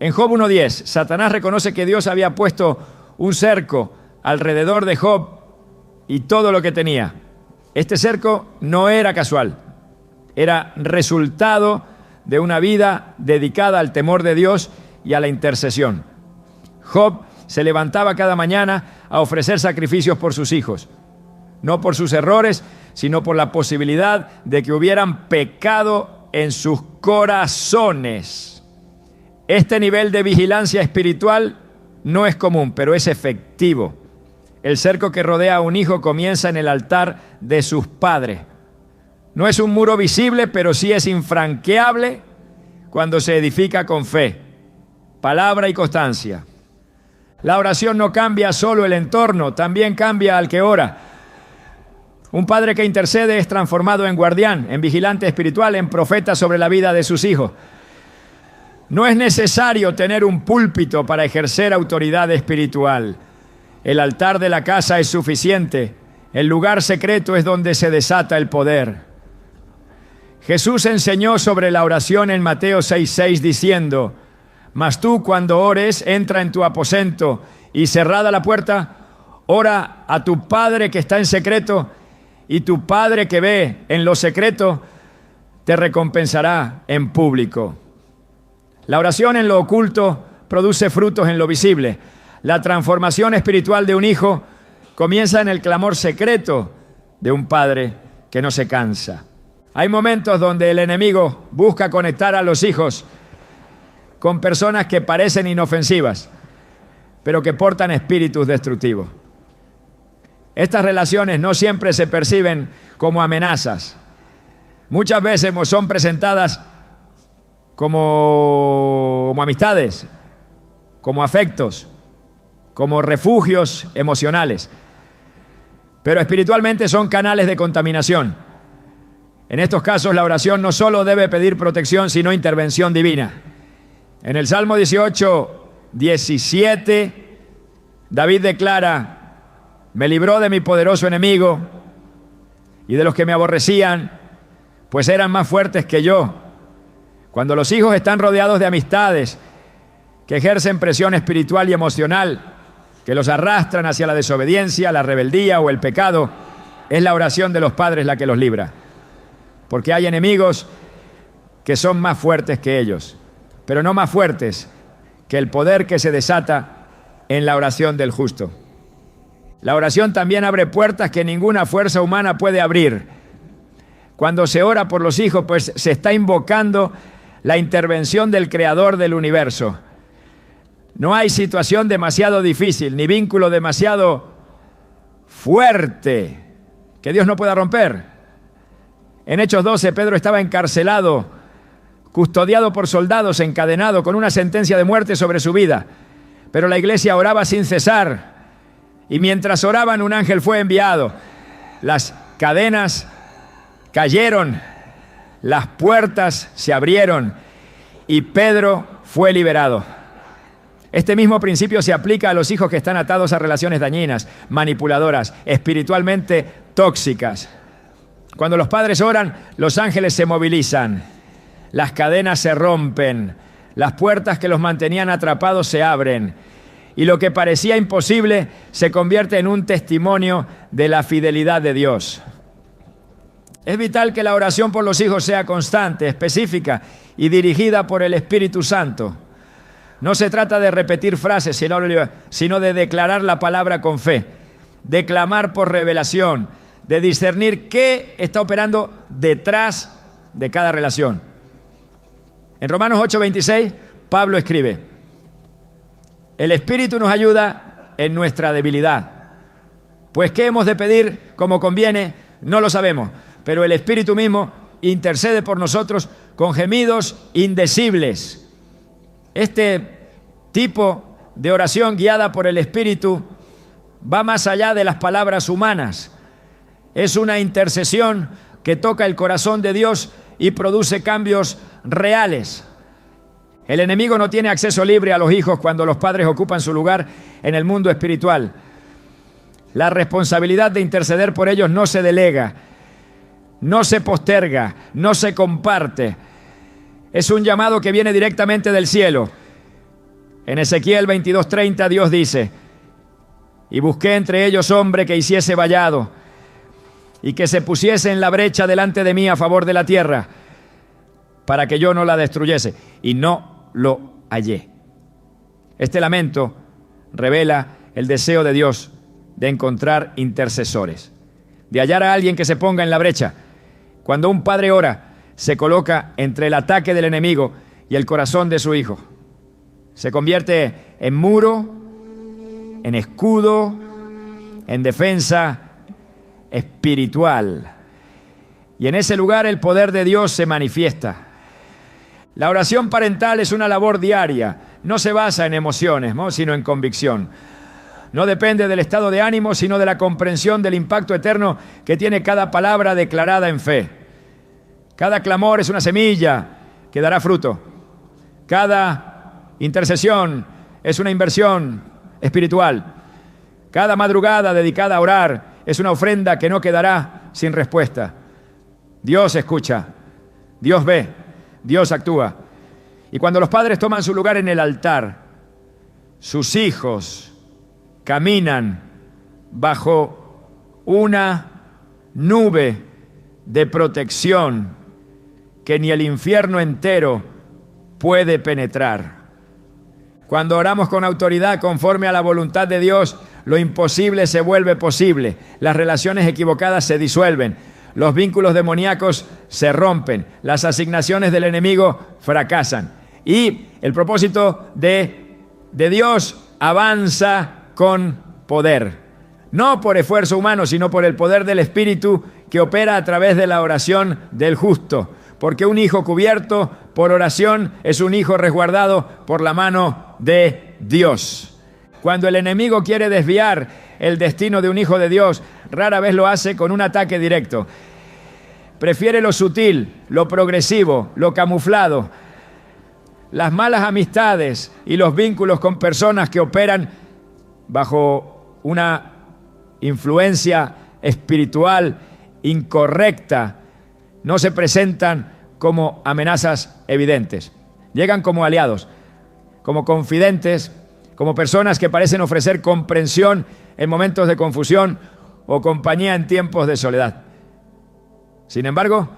En Job 1:10, Satanás reconoce que Dios había puesto un cerco alrededor de Job y todo lo que tenía. Este cerco no era casual, era resultado de una vida dedicada al temor de Dios y a la intercesión. Job se levantaba cada mañana a ofrecer sacrificios por sus hijos, no por sus errores, sino por la posibilidad de que hubieran pecado en sus corazones. Este nivel de vigilancia espiritual no es común, pero es efectivo. El cerco que rodea a un hijo comienza en el altar de sus padres. No es un muro visible, pero sí es infranqueable cuando se edifica con fe, palabra y constancia. La oración no cambia solo el entorno, también cambia al que ora. Un padre que intercede es transformado en guardián, en vigilante espiritual, en profeta sobre la vida de sus hijos. No es necesario tener un púlpito para ejercer autoridad espiritual. El altar de la casa es suficiente. El lugar secreto es donde se desata el poder. Jesús enseñó sobre la oración en Mateo 6:6 diciendo: mas tú cuando ores, entra en tu aposento y cerrada la puerta, ora a tu Padre que está en secreto, y tu Padre que ve en lo secreto te recompensará en público. La oración en lo oculto produce frutos en lo visible. La transformación espiritual de un hijo comienza en el clamor secreto de un padre que no se cansa. Hay momentos donde el enemigo busca conectar a los hijos con personas que parecen inofensivas, pero que portan espíritus destructivos. Estas relaciones no siempre se perciben como amenazas. Muchas veces son presentadas como amistades, como afectos, como refugios emocionales. Pero espiritualmente son canales de contaminación. En estos casos la oración no solo debe pedir protección, sino intervención divina. En el Salmo 18:17, David declara: me libró de mi poderoso enemigo y de los que me aborrecían, pues eran más fuertes que yo. Cuando los hijos están rodeados de amistades que ejercen presión espiritual y emocional, que los arrastran hacia la desobediencia, la rebeldía o el pecado, es la oración de los padres la que los libra. Porque hay enemigos que son más fuertes que ellos, pero no más fuertes que el poder que se desata en la oración del justo. La oración también abre puertas que ninguna fuerza humana puede abrir. Cuando se ora por los hijos, pues se está invocando la intervención del Creador del universo. No hay situación demasiado difícil, ni vínculo demasiado fuerte que Dios no pueda romper. En Hechos 12, Pedro estaba encarcelado custodiado por soldados, encadenado, con una sentencia de muerte sobre su vida. Pero la iglesia oraba sin cesar, y mientras oraban un ángel fue enviado. Las cadenas cayeron, las puertas se abrieron y Pedro fue liberado. Este mismo principio se aplica a los hijos que están atados a relaciones dañinas, manipuladoras, espiritualmente tóxicas. Cuando los padres oran, los ángeles se movilizan, las cadenas se rompen, las puertas que los mantenían atrapados se abren, y lo que parecía imposible se convierte en un testimonio de la fidelidad de Dios. Es vital que la oración por los hijos sea constante, específica y dirigida por el Espíritu Santo. No se trata de repetir frases, sino de declarar la palabra con fe, de clamar por revelación, de discernir qué está operando detrás de cada relación. En Romanos 8:26, Pablo escribe: el Espíritu nos ayuda en nuestra debilidad. Pues qué hemos de pedir como conviene, no lo sabemos, pero el Espíritu mismo intercede por nosotros con gemidos indecibles. Este tipo de oración guiada por el Espíritu va más allá de las palabras humanas. Es una intercesión que toca el corazón de Dios y produce cambios reales. El enemigo no tiene acceso libre a los hijos cuando los padres ocupan su lugar en el mundo espiritual. La responsabilidad de interceder por ellos no se delega, no se posterga, no se comparte. Es un llamado que viene directamente del cielo. En Ezequiel 22:30 Dios dice: y busqué entre ellos hombre que hiciese vallado y que se pusiese en la brecha delante de mí a favor de la tierra, para que yo no la destruyese, y no lo hallé. Este lamento revela el deseo de Dios de encontrar intercesores, de hallar a alguien que se ponga en la brecha. Cuando un padre ora, se coloca entre el ataque del enemigo y el corazón de su hijo. Se convierte en muro, en escudo, en defensa espiritual. Y en ese lugar el poder de Dios se manifiesta. La oración parental es una labor diaria. No se basa en emociones, ¿no?, sino en convicción. No depende del estado de ánimo, sino de la comprensión del impacto eterno que tiene cada palabra declarada en fe. Cada clamor es una semilla que dará fruto. Cada intercesión es una inversión espiritual. Cada madrugada dedicada a orar es una ofrenda que no quedará sin respuesta. Dios escucha, Dios ve, Dios actúa. Y cuando los padres toman su lugar en el altar, sus hijos caminan bajo una nube de protección que ni el infierno entero puede penetrar. Cuando oramos con autoridad conforme a la voluntad de Dios, lo imposible se vuelve posible, las relaciones equivocadas se disuelven, los vínculos demoníacos se rompen, las asignaciones del enemigo fracasan y el propósito de Dios avanza con poder, no por esfuerzo humano, sino por el poder del Espíritu que opera a través de la oración del justo, porque un hijo cubierto por oración es un hijo resguardado por la mano de Dios. Cuando el enemigo quiere desviar el destino de un hijo de Dios, rara vez lo hace con un ataque directo. Prefiere lo sutil, lo progresivo, lo camuflado, las malas amistades y los vínculos con personas que operan bajo una influencia espiritual incorrecta. No se presentan como amenazas evidentes. Llegan como aliados, como confidentes, como personas que parecen ofrecer comprensión en momentos de confusión o compañía en tiempos de soledad. Sin embargo,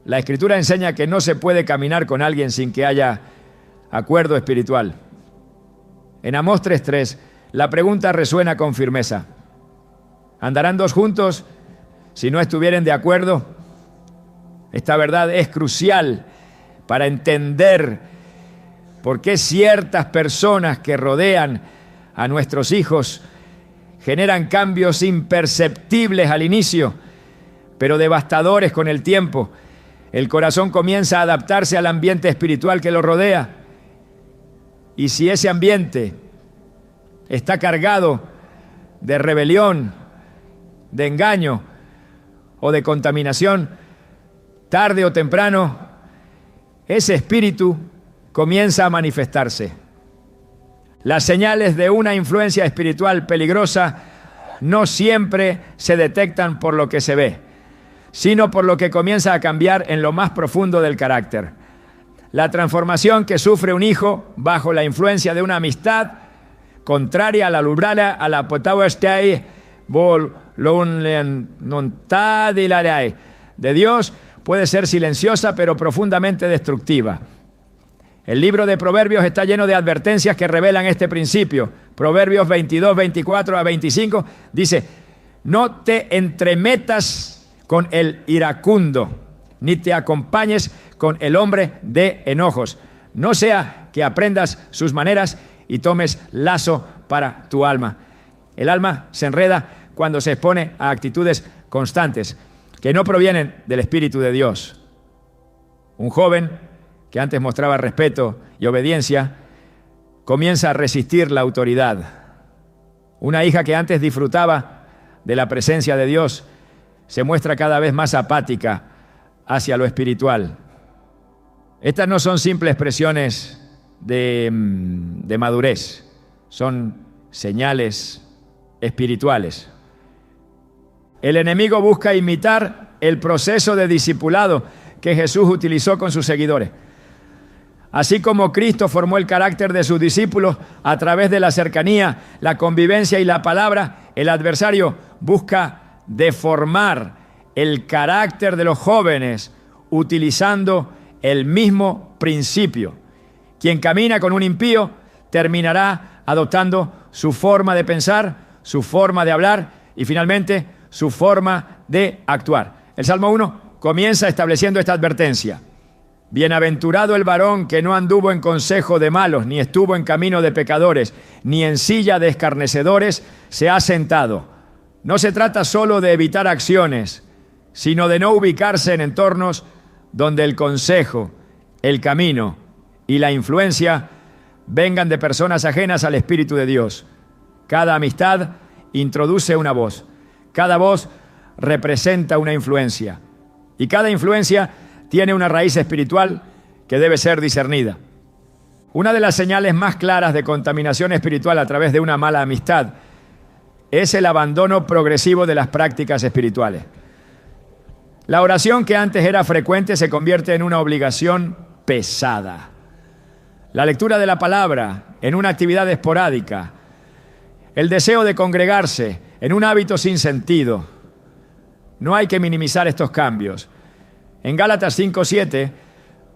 la Escritura enseña que no se puede caminar con alguien sin que haya acuerdo espiritual. En Amós 3:3, la pregunta resuena con firmeza: ¿andarán dos juntos si no estuvieren de acuerdo? Esta verdad es crucial para entender por qué ciertas personas que rodean a nuestros hijos generan cambios imperceptibles al inicio, pero devastadores con el tiempo. el corazón comienza a adaptarse al ambiente espiritual que lo rodea. Y si ese ambiente está cargado de rebelión, de engaño o de contaminación, tarde o temprano, ese espíritu comienza a manifestarse. Las señales de una influencia espiritual peligrosa no siempre se detectan por lo que se ve, sino por lo que comienza a cambiar en lo más profundo del carácter. La transformación que sufre un hijo bajo la influencia de una amistad contraria a la lubrala, a la potawastei, de Dios, puede ser silenciosa pero profundamente destructiva. El libro de Proverbios está lleno de advertencias que revelan este principio. Proverbios 22, 24 a 25 dice: no te entremetas con el iracundo, ni te acompañes con el hombre de enojos. No sea que aprendas sus maneras y tomes lazo para tu alma. El alma se enreda cuando se expone a actitudes constantes que no provienen del Espíritu de Dios. Un joven que antes mostraba respeto y obediencia comienza a resistir la autoridad. Una hija que antes disfrutaba de la presencia de Dios se muestra cada vez más apática hacia lo espiritual. Estas no son simples expresiones de madurez, son señales espirituales. El enemigo busca imitar el proceso de discipulado que Jesús utilizó con sus seguidores. Así como Cristo formó el carácter de sus discípulos a través de la cercanía, la convivencia y la palabra, el adversario busca deformar el carácter de los jóvenes utilizando el mismo principio. Quien camina con un impío terminará adoptando su forma de pensar, su forma de hablar y finalmente su forma de actuar. El Salmo 1 comienza estableciendo esta advertencia: bienaventurado el varón que no anduvo en consejo de malos, ni estuvo en camino de pecadores, ni en silla de escarnecedores se ha sentado. No se trata solo de evitar acciones, sino de no ubicarse en entornos donde el consejo, el camino y la influencia vengan de personas ajenas al Espíritu de Dios. Cada amistad introduce una voz. Cada voz representa una influencia. Y cada influencia tiene una raíz espiritual que debe ser discernida. Una de las señales más claras de contaminación espiritual a través de una mala amistad es el abandono progresivo de las prácticas espirituales. La oración que antes era frecuente se convierte en una obligación pesada. La lectura de la palabra en una actividad esporádica. El deseo de congregarse en un hábito sin sentido. No hay que minimizar estos cambios. En Gálatas 5:7,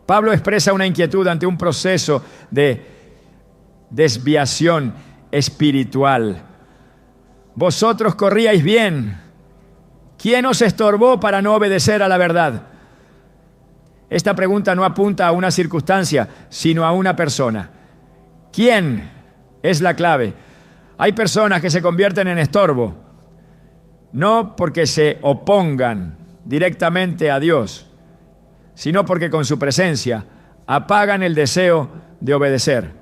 Pablo expresa una inquietud ante un proceso de desviación espiritual. Vosotros corríais bien. ¿Quién os estorbó para no obedecer a la verdad? Esta pregunta no apunta a una circunstancia, sino a una persona. ¿Quién es la clave? Hay personas que se convierten en estorbo, no porque se opongan directamente a Dios, sino porque con su presencia apagan el deseo de obedecer.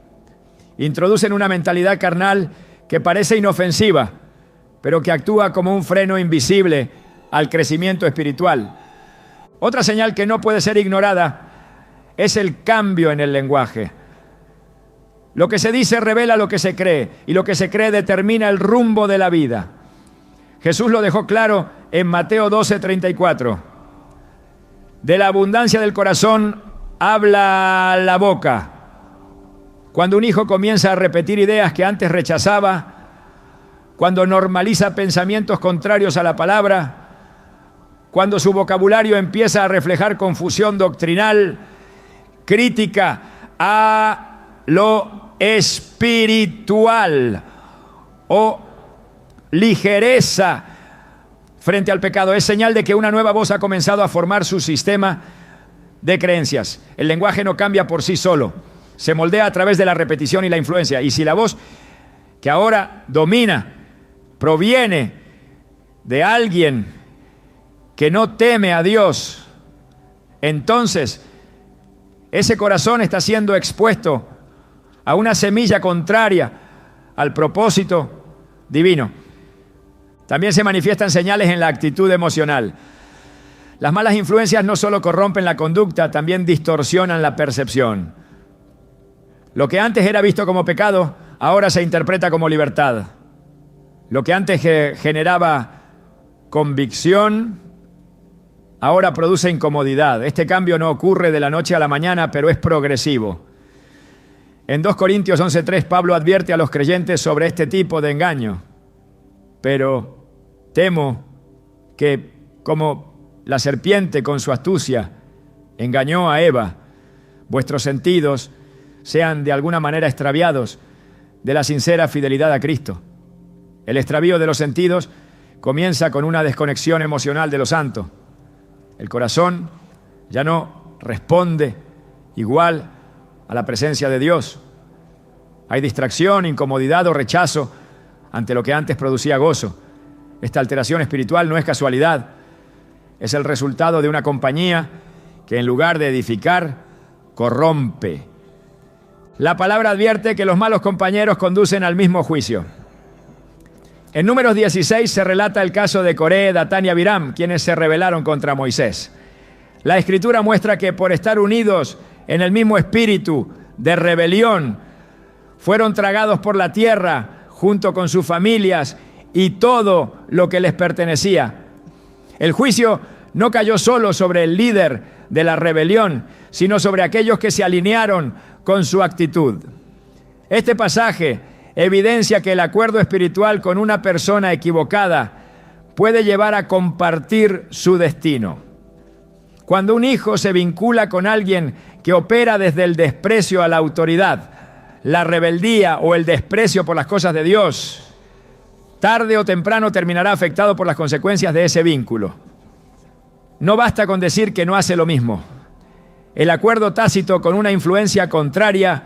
Introducen una mentalidad carnal que parece inofensiva, pero que actúa como un freno invisible al crecimiento espiritual. Otra señal que no puede ser ignorada es el cambio en el lenguaje. Lo que se dice revela lo que se cree, y lo que se cree determina el rumbo de la vida. Jesús lo dejó claro en Mateo 12:34. De la abundancia del corazón habla la boca. Cuando un hijo comienza a repetir ideas que antes rechazaba, cuando normaliza pensamientos contrarios a la palabra, cuando su vocabulario empieza a reflejar confusión doctrinal, crítica a lo espiritual o ligereza frente al pecado, es señal de que una nueva voz ha comenzado a formar su sistema de creencias. El lenguaje no cambia por sí solo, se moldea a través de la repetición y la influencia. Y si la voz que ahora domina proviene de alguien que no teme a Dios, entonces ese corazón está siendo expuesto a una semilla contraria al propósito divino. También se manifiestan señales en la actitud emocional. Las malas influencias no solo corrompen la conducta, también distorsionan la percepción. Lo que antes era visto como pecado, ahora se interpreta como libertad. Lo que antes generaba convicción, ahora produce incomodidad. Este cambio no ocurre de la noche a la mañana, pero es progresivo. En 2 Corintios 11:3, Pablo advierte a los creyentes sobre este tipo de engaño. Pero temo que, como la serpiente con su astucia engañó a Eva, vuestros sentidos sean de alguna manera extraviados de la sincera fidelidad a Cristo. El extravío de los sentidos comienza con una desconexión emocional de lo santo. El corazón ya no responde igual a la presencia de Dios. Hay distracción, incomodidad o rechazo ante lo que antes producía gozo. Esta alteración espiritual no es casualidad, es el resultado de una compañía que en lugar de edificar, corrompe. La palabra advierte que los malos compañeros conducen al mismo juicio. En Números 16 se relata el caso de Coré, Datán y Abiram, quienes se rebelaron contra Moisés. La Escritura muestra que por estar unidos en el mismo espíritu de rebelión, fueron tragados por la tierra junto con sus familias y todo lo que les pertenecía. El juicio no cayó solo sobre el líder de la rebelión, sino sobre aquellos que se alinearon con su actitud. Este pasaje evidencia que el acuerdo espiritual con una persona equivocada puede llevar a compartir su destino. Cuando un hijo se vincula con alguien que opera desde el desprecio a la autoridad, la rebeldía o el desprecio por las cosas de Dios, tarde o temprano terminará afectado por las consecuencias de ese vínculo. No basta con decir que no hace lo mismo. El acuerdo tácito con una influencia contraria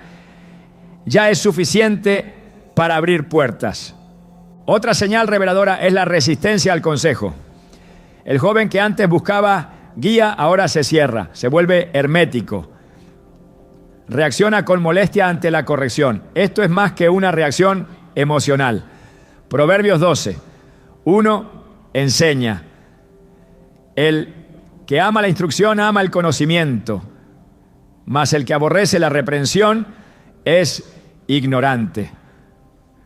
ya es suficiente para abrir puertas. Otra señal reveladora es la resistencia al consejo. El joven que antes buscaba guía ahora se cierra, se vuelve hermético. Reacciona con molestia ante la corrección. Esto es más que una reacción emocional. Proverbios 12. 1 enseña. El que ama la instrucción ama el conocimiento, mas el que aborrece la reprensión es ignorante.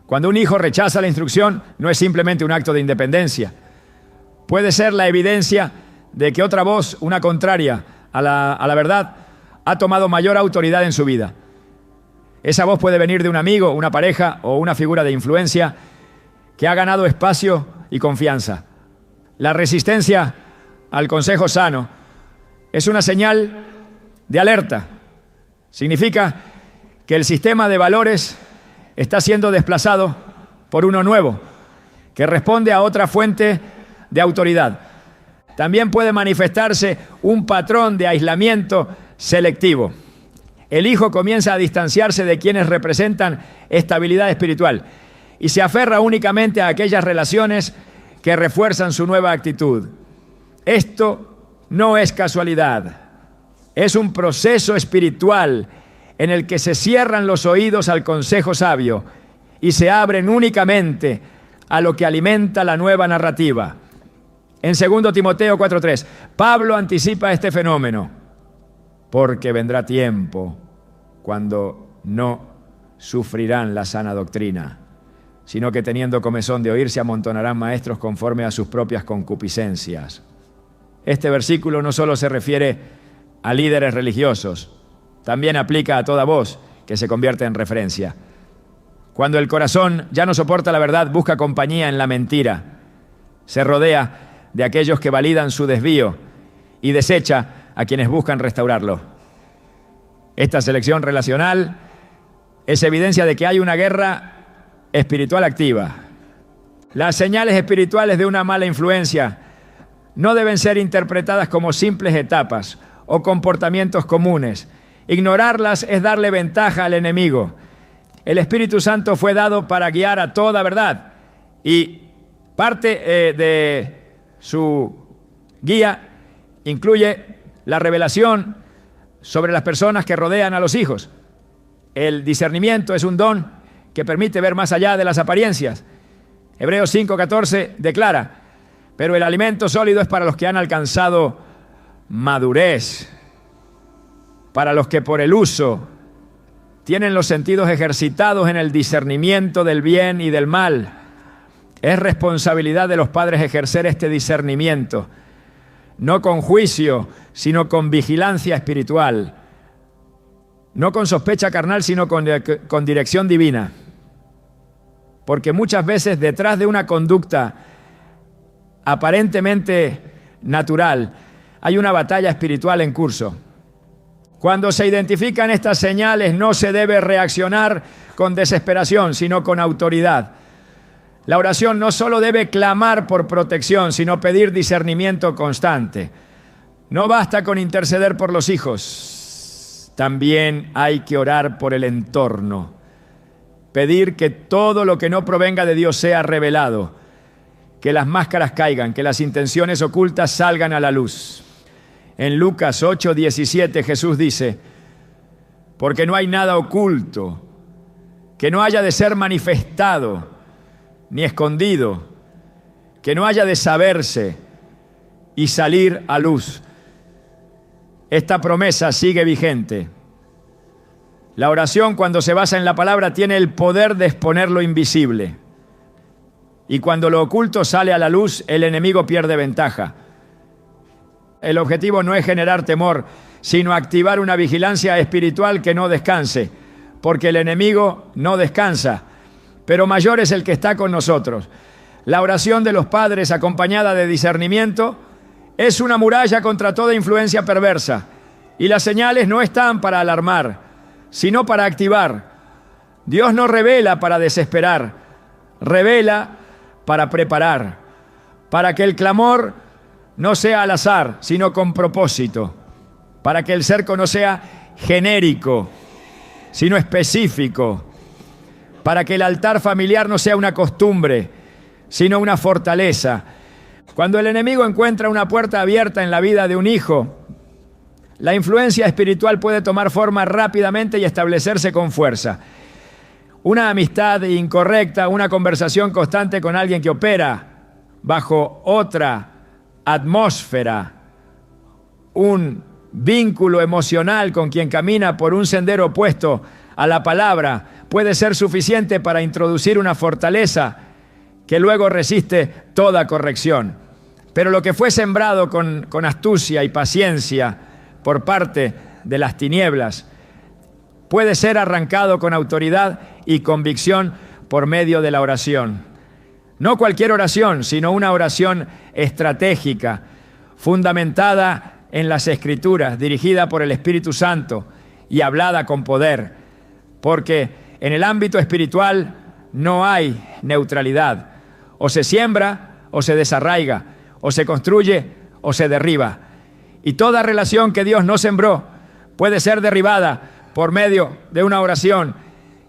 Cuando un hijo rechaza la instrucción, no es simplemente un acto de independencia. Puede ser la evidencia de que otra voz, una contraria a la verdad, ha tomado mayor autoridad en su vida. Esa voz puede venir de un amigo, una pareja o una figura de influencia que ha ganado espacio y confianza. La resistencia al consejo sano es una señal de alerta. Significa que el sistema de valores está siendo desplazado por uno nuevo, que responde a otra fuente de autoridad. También puede manifestarse un patrón de aislamiento selectivo. El hijo comienza a distanciarse de quienes representan estabilidad espiritual y se aferra únicamente a aquellas relaciones que refuerzan su nueva actitud. Esto no es casualidad, es un proceso espiritual en el que se cierran los oídos al consejo sabio y se abren únicamente a lo que alimenta la nueva narrativa. En 2 Timoteo 4:3, Pablo anticipa este fenómeno, porque vendrá tiempo cuando no sufrirán la sana doctrina, sino que teniendo comezón de oír se amontonarán maestros conforme a sus propias concupiscencias. Este versículo no solo se refiere a líderes religiosos, también aplica a toda voz que se convierte en referencia. Cuando el corazón ya no soporta la verdad, busca compañía en la mentira, se rodea de aquellos que validan su desvío y desecha a quienes buscan restaurarlo. Esta selección relacional es evidencia de que hay una guerra espiritual activa. Las señales espirituales de una mala influencia no deben ser interpretadas como simples etapas o comportamientos comunes. Ignorarlas es darle ventaja al enemigo. El Espíritu Santo fue dado para guiar a toda verdad y parte de su guía incluye la revelación sobre las personas que rodean a los hijos. El discernimiento es un don que permite ver más allá de las apariencias. Hebreos 5:14 declara: pero el alimento sólido es para los que han alcanzado madurez, para los que por el uso tienen los sentidos ejercitados en el discernimiento del bien y del mal. Es responsabilidad de los padres ejercer este discernimiento, no con juicio, sino con vigilancia espiritual, no con sospecha carnal, sino con dirección divina. Porque muchas veces detrás de una conducta aparentemente natural hay una batalla espiritual en curso. Cuando se identifican estas señales, no se debe reaccionar con desesperación, sino con autoridad. La oración no solo debe clamar por protección, sino pedir discernimiento constante. No basta con interceder por los hijos, también hay que orar por el entorno. Pedir que todo lo que no provenga de Dios sea revelado, que las máscaras caigan, que las intenciones ocultas salgan a la luz. En Lucas 8:17 Jesús dice: porque no hay nada oculto que no haya de ser manifestado, ni escondido, que no haya de saberse y salir a luz. Esta promesa sigue vigente. La oración, cuando se basa en la palabra, tiene el poder de exponer lo invisible. Y cuando lo oculto sale a la luz, el enemigo pierde ventaja. El objetivo no es generar temor, sino activar una vigilancia espiritual que no descanse, porque el enemigo no descansa, pero mayor es el que está con nosotros. La oración de los padres, acompañada de discernimiento, es una muralla contra toda influencia perversa, y las señales no están para alarmar, sino para activar. Dios no revela para desesperar, revela para preparar, para que el clamor no sea al azar, sino con propósito, para que el cerco no sea genérico, sino específico, para que el altar familiar no sea una costumbre, sino una fortaleza. Cuando el enemigo encuentra una puerta abierta en la vida de un hijo, la influencia espiritual puede tomar forma rápidamente y establecerse con fuerza. Una amistad incorrecta, una conversación constante con alguien que opera bajo otra atmósfera, un vínculo emocional con quien camina por un sendero opuesto a la palabra, puede ser suficiente para introducir una fortaleza que luego resiste toda corrección. Pero lo que fue sembrado con astucia y paciencia por parte de las tinieblas puede ser arrancado con autoridad y convicción por medio de la oración. No cualquier oración, sino una oración estratégica, fundamentada en las Escrituras, dirigida por el Espíritu Santo y hablada con poder. Porque en el ámbito espiritual no hay neutralidad. O se siembra o se desarraiga, o se construye o se derriba. Y toda relación que Dios no sembró puede ser derribada por medio de una oración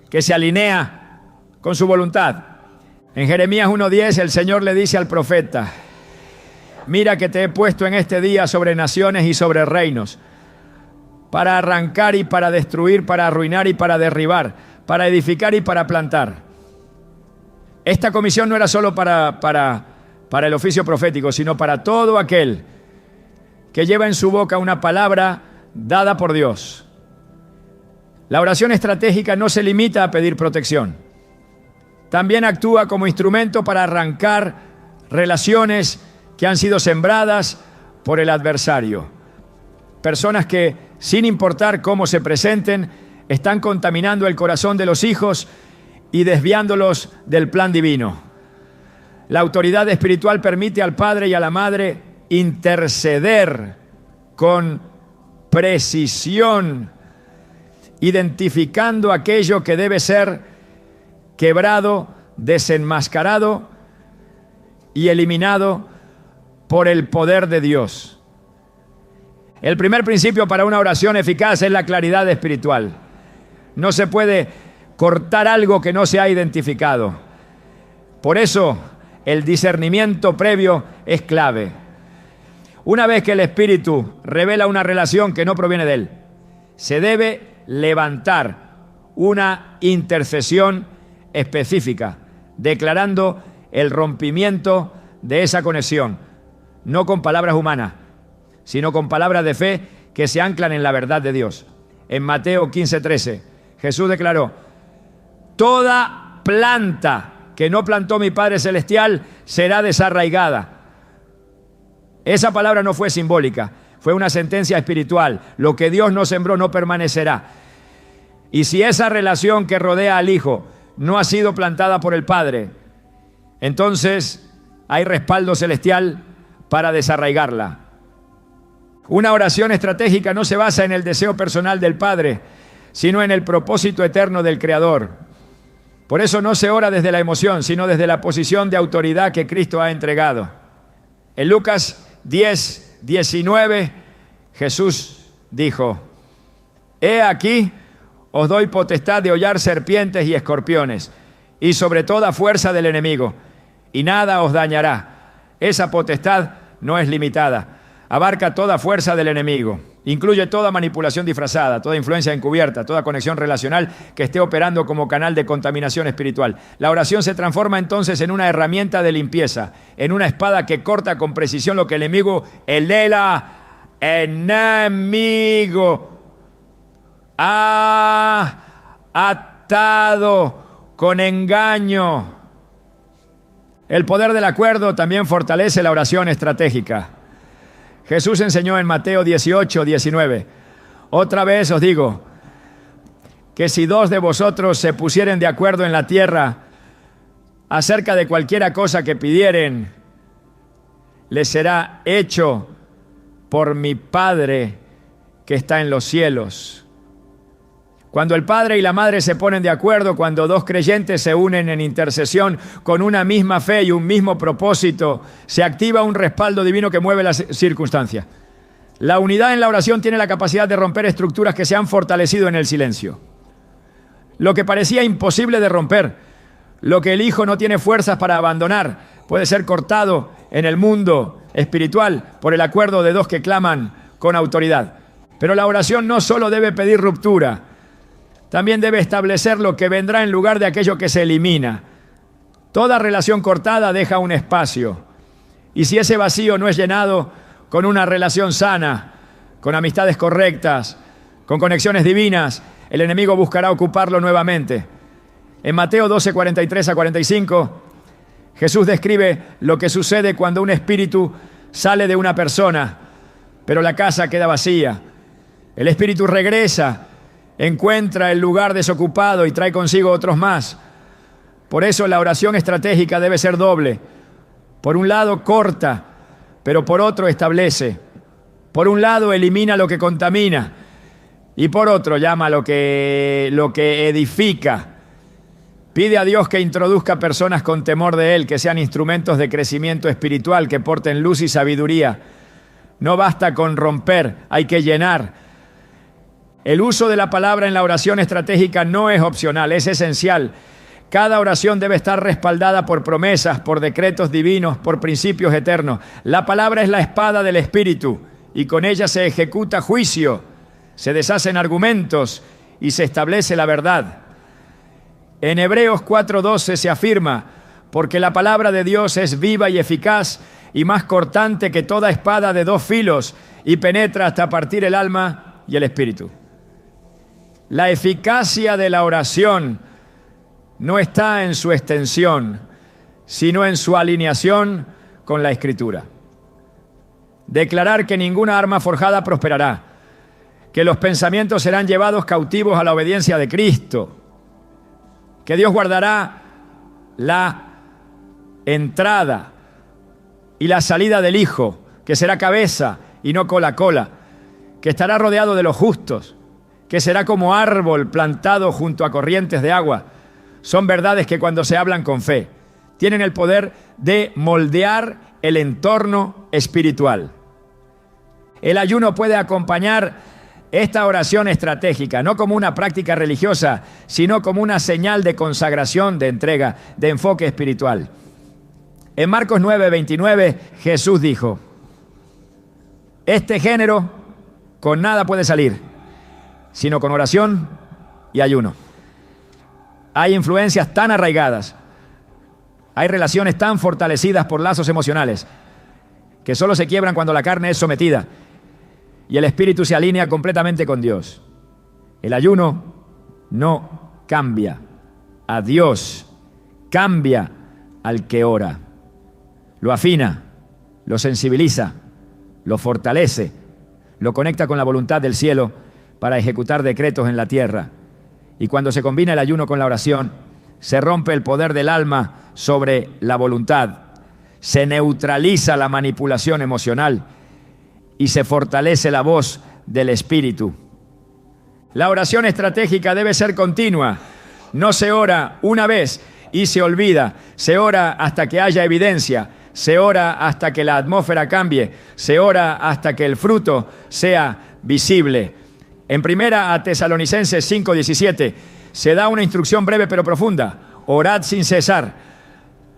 que se alinea con su voluntad. En Jeremías 1:10 el Señor le dice al profeta: mira que te he puesto en este día sobre naciones y sobre reinos, para arrancar y para destruir, para arruinar y para derribar, para edificar y para plantar. Esta comisión no era solo para el oficio profético, sino para todo aquel que lleva en su boca una palabra dada por Dios. La oración estratégica no se limita a pedir protección. También actúa como instrumento para arrancar relaciones que han sido sembradas por el adversario. Personas que, sin importar cómo se presenten, están contaminando el corazón de los hijos y desviándolos del plan divino. La autoridad espiritual permite al padre y a la madre interceder con precisión, identificando aquello que debe ser quebrado, desenmascarado y eliminado por el poder de Dios. El primer principio para una oración eficaz es la claridad espiritual. No se puede cortar algo que no se ha identificado. Por eso, el discernimiento previo es clave. Una vez que el Espíritu revela una relación que no proviene de Él, se debe levantar una intercesión específica, declarando el rompimiento de esa conexión, no con palabras humanas, sino con palabras de fe que se anclan en la verdad de Dios. En Mateo 15:13, Jesús declaró: toda planta que no plantó mi Padre Celestial será desarraigada. Esa palabra no fue simbólica, fue una sentencia espiritual. Lo que Dios no sembró no permanecerá. Y si esa relación que rodea al Hijo no ha sido plantada por el Padre, entonces hay respaldo celestial para desarraigarla. Una oración estratégica no se basa en el deseo personal del Padre, sino en el propósito eterno del Creador. Por eso no se ora desde la emoción, sino desde la posición de autoridad que Cristo ha entregado. En Lucas 10:19, Jesús dijo: he aquí, os doy potestad de hollar serpientes y escorpiones, y sobre toda fuerza del enemigo, y nada os dañará. Esa potestad no es limitada, abarca toda fuerza del enemigo, incluye toda manipulación disfrazada, toda influencia encubierta, toda conexión relacional que esté operando como canal de contaminación espiritual. La oración se transforma entonces en una herramienta de limpieza, en una espada que corta con precisión lo que el enemigo ha atado con engaño. El poder del acuerdo también fortalece la oración estratégica. Jesús enseñó en Mateo 18:19: otra vez os digo, que si dos de vosotros se pusieren de acuerdo en la tierra acerca de cualquiera cosa que pidieren, les será hecho por mi Padre que está en los cielos. Cuando el padre y la madre se ponen de acuerdo, cuando dos creyentes se unen en intercesión con una misma fe y un mismo propósito, se activa un respaldo divino que mueve las circunstancias. La unidad en la oración tiene la capacidad de romper estructuras que se han fortalecido en el silencio. Lo que parecía imposible de romper, lo que el Hijo no tiene fuerzas para abandonar, puede ser cortado en el mundo espiritual por el acuerdo de dos que claman con autoridad. Pero la oración no solo debe pedir ruptura, también debe establecer lo que vendrá en lugar de aquello que se elimina. Toda relación cortada deja un espacio. Y si ese vacío no es llenado con una relación sana, con amistades correctas, con conexiones divinas, el enemigo buscará ocuparlo nuevamente. En Mateo 12:43-45, Jesús describe lo que sucede cuando un espíritu sale de una persona, pero la casa queda vacía. El espíritu regresa, encuentra el lugar desocupado y trae consigo otros más. Por eso la oración estratégica debe ser doble. Por un lado corta, pero por otro establece. Por un lado elimina lo que contamina y por otro llama lo que edifica. Pide a Dios que introduzca personas con temor de Él, que sean instrumentos de crecimiento espiritual, que porten luz y sabiduría. No basta con romper, hay que llenar. El uso de la palabra en la oración estratégica no es opcional, es esencial. Cada oración debe estar respaldada por promesas, por decretos divinos, por principios eternos. La palabra es la espada del Espíritu y con ella se ejecuta juicio, se deshacen argumentos y se establece la verdad. En Hebreos 4:12 se afirma: porque la palabra de Dios es viva y eficaz y más cortante que toda espada de dos filos y penetra hasta partir el alma y el espíritu. La eficacia de la oración no está en su extensión, sino en su alineación con la Escritura. Declarar que ninguna arma forjada prosperará, que los pensamientos serán llevados cautivos a la obediencia de Cristo, que Dios guardará la entrada y la salida del Hijo, que será cabeza y no cola, que estará rodeado de los justos, que será como árbol plantado junto a corrientes de agua. Son verdades que cuando se hablan con fe, tienen el poder de moldear el entorno espiritual. El ayuno puede acompañar esta oración estratégica, no como una práctica religiosa, sino como una señal de consagración, de entrega, de enfoque espiritual. En Marcos 9:29, Jesús dijo: Este género con nada puede salir, sino con oración y ayuno. Hay influencias tan arraigadas, hay relaciones tan fortalecidas por lazos emocionales, que solo se quiebran cuando la carne es sometida y el espíritu se alinea completamente con Dios. El ayuno no cambia a Dios, cambia al que ora. Lo afina, lo sensibiliza, lo fortalece, lo conecta con la voluntad del cielo para ejecutar decretos en la tierra. Y cuando se combina el ayuno con la oración, se rompe el poder del alma sobre la voluntad, se neutraliza la manipulación emocional y se fortalece la voz del espíritu. La oración estratégica debe ser continua. No se ora una vez y se olvida. Se ora hasta que haya evidencia. Se ora hasta que la atmósfera cambie. Se ora hasta que el fruto sea visible. En 1 Tesalonicenses 5:17 se da una instrucción breve pero profunda. Orad sin cesar.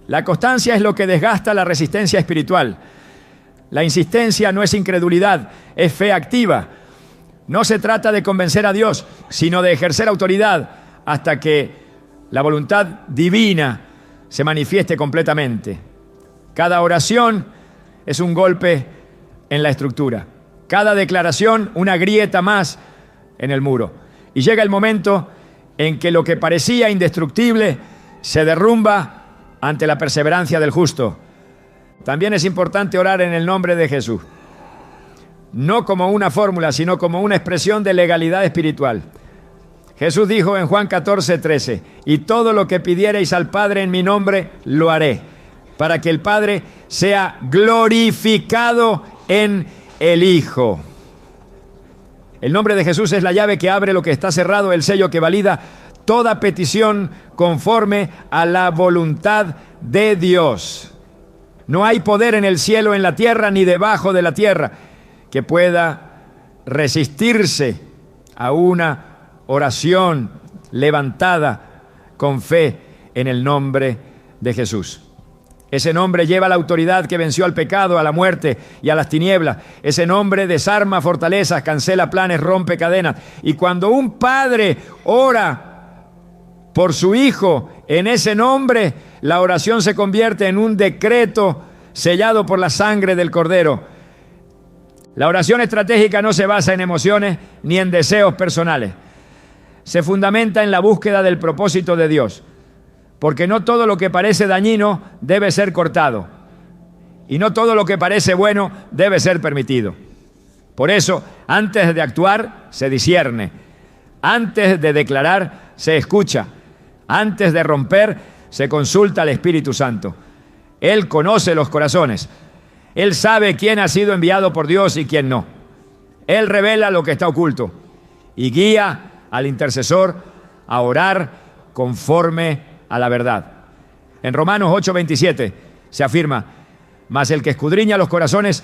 La constancia es lo que desgasta la resistencia espiritual. La insistencia no es incredulidad, es fe activa. No se trata de convencer a Dios, sino de ejercer autoridad hasta que la voluntad divina se manifieste completamente. Cada oración es un golpe en la estructura. Cada declaración una grieta más en el muro. Y llega el momento en que lo que parecía indestructible se derrumba ante la perseverancia del justo. También es importante orar en el nombre de Jesús. No como una fórmula, sino como una expresión de legalidad espiritual. Jesús dijo en Juan 14:13, y todo lo que pidiereis al Padre en mi nombre, lo haré, para que el Padre sea glorificado en el Hijo. El nombre de Jesús es la llave que abre lo que está cerrado, el sello que valida toda petición conforme a la voluntad de Dios. No hay poder en el cielo, en la tierra, ni debajo de la tierra que pueda resistirse a una oración levantada con fe en el nombre de Jesús. Ese nombre lleva la autoridad que venció al pecado, a la muerte y a las tinieblas. Ese nombre desarma fortalezas, cancela planes, rompe cadenas. Y cuando un padre ora por su hijo en ese nombre, la oración se convierte en un decreto sellado por la sangre del Cordero. La oración estratégica no se basa en emociones ni en deseos personales. Se fundamenta en la búsqueda del propósito de Dios. Porque no todo lo que parece dañino debe ser cortado. Y no todo lo que parece bueno debe ser permitido. Por eso, antes de actuar, se discierne. Antes de declarar, se escucha. Antes de romper, se consulta al Espíritu Santo. Él conoce los corazones. Él sabe quién ha sido enviado por Dios y quién no. Él revela lo que está oculto y guía al intercesor a orar conforme a la verdad. En Romanos 8:27 se afirma, mas el que escudriña los corazones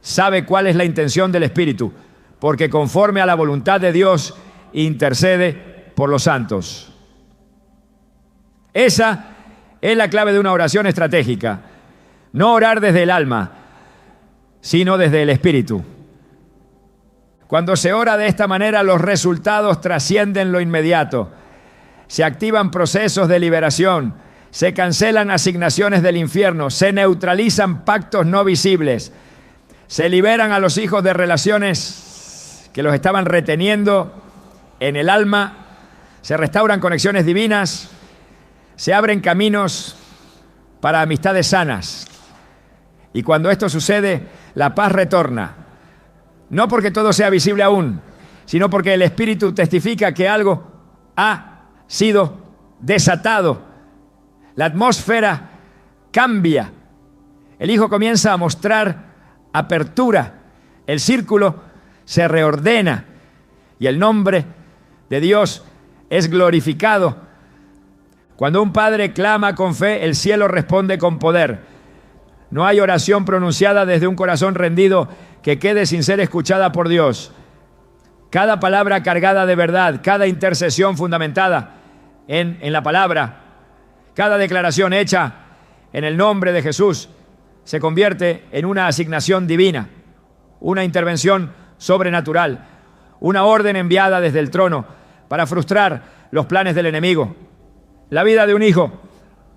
sabe cuál es la intención del Espíritu, porque conforme a la voluntad de Dios intercede por los santos. Esa es la clave de una oración estratégica. No orar desde el alma, sino desde el Espíritu. Cuando se ora de esta manera, los resultados trascienden lo inmediato. Se activan procesos de liberación, se cancelan asignaciones del infierno, se neutralizan pactos no visibles, se liberan a los hijos de relaciones que los estaban reteniendo en el alma, se restauran conexiones divinas, se abren caminos para amistades sanas. Y cuando esto sucede, la paz retorna. No porque todo sea visible aún, sino porque el Espíritu testifica que algo ha sido desatado. La atmósfera cambia. El Hijo comienza a mostrar apertura. El círculo se reordena y el nombre de Dios es glorificado. Cuando un padre clama con fe, el cielo responde con poder. No hay oración pronunciada desde un corazón rendido que quede sin ser escuchada por Dios. Cada palabra cargada de verdad, cada intercesión fundamentada en la palabra, cada declaración hecha en el nombre de Jesús se convierte en una asignación divina. una intervención sobrenatural, una orden enviada desde el trono para frustrar los planes del enemigo. La vida de un hijo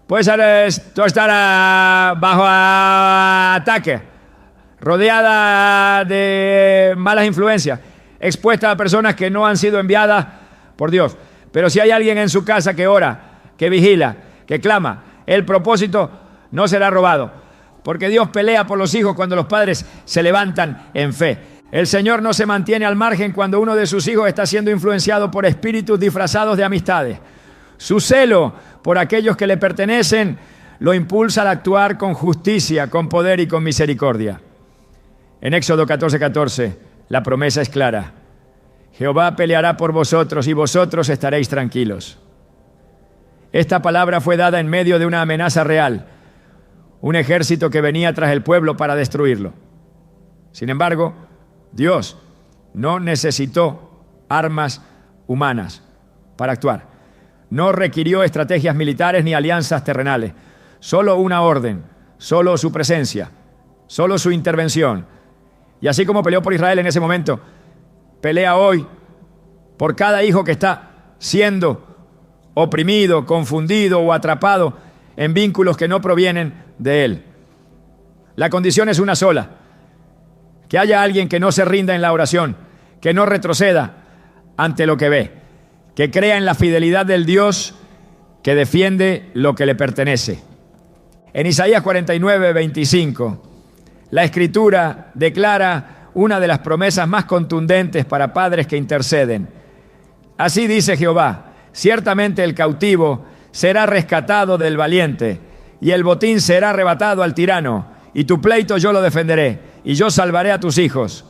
puede estar bajo ataque, rodeada de malas influencias, expuesta a personas que no han sido enviadas por Dios. Pero si hay alguien en su casa que ora, que vigila, que clama, el propósito no será robado, porque Dios pelea por los hijos cuando los padres se levantan en fe. El Señor no se mantiene al margen cuando uno de sus hijos está siendo influenciado por espíritus disfrazados de amistades. Su celo por aquellos que le pertenecen lo impulsa a actuar con justicia, con poder y con misericordia. En Éxodo 14:14, la promesa es clara. Jehová peleará por vosotros y vosotros estaréis tranquilos. Esta palabra fue dada en medio de una amenaza real, un ejército que venía tras el pueblo para destruirlo. Sin embargo, Dios no necesitó armas humanas para actuar. No requirió estrategias militares ni alianzas terrenales. Solo una orden, solo su presencia, solo su intervención. Y así como peleó por Israel en ese momento, pelea hoy por cada hijo que está siendo oprimido, confundido o atrapado en vínculos que no provienen de él. La condición es una sola: que haya alguien que no se rinda en la oración, que no retroceda ante lo que ve, que crea en la fidelidad del Dios que defiende lo que le pertenece. En Isaías 49:25, la Escritura declara una de las promesas más contundentes para padres que interceden. Así dice Jehová: ciertamente el cautivo será rescatado del valiente, y el botín será arrebatado al tirano, y tu pleito yo lo defenderé, y yo salvaré a tus hijos.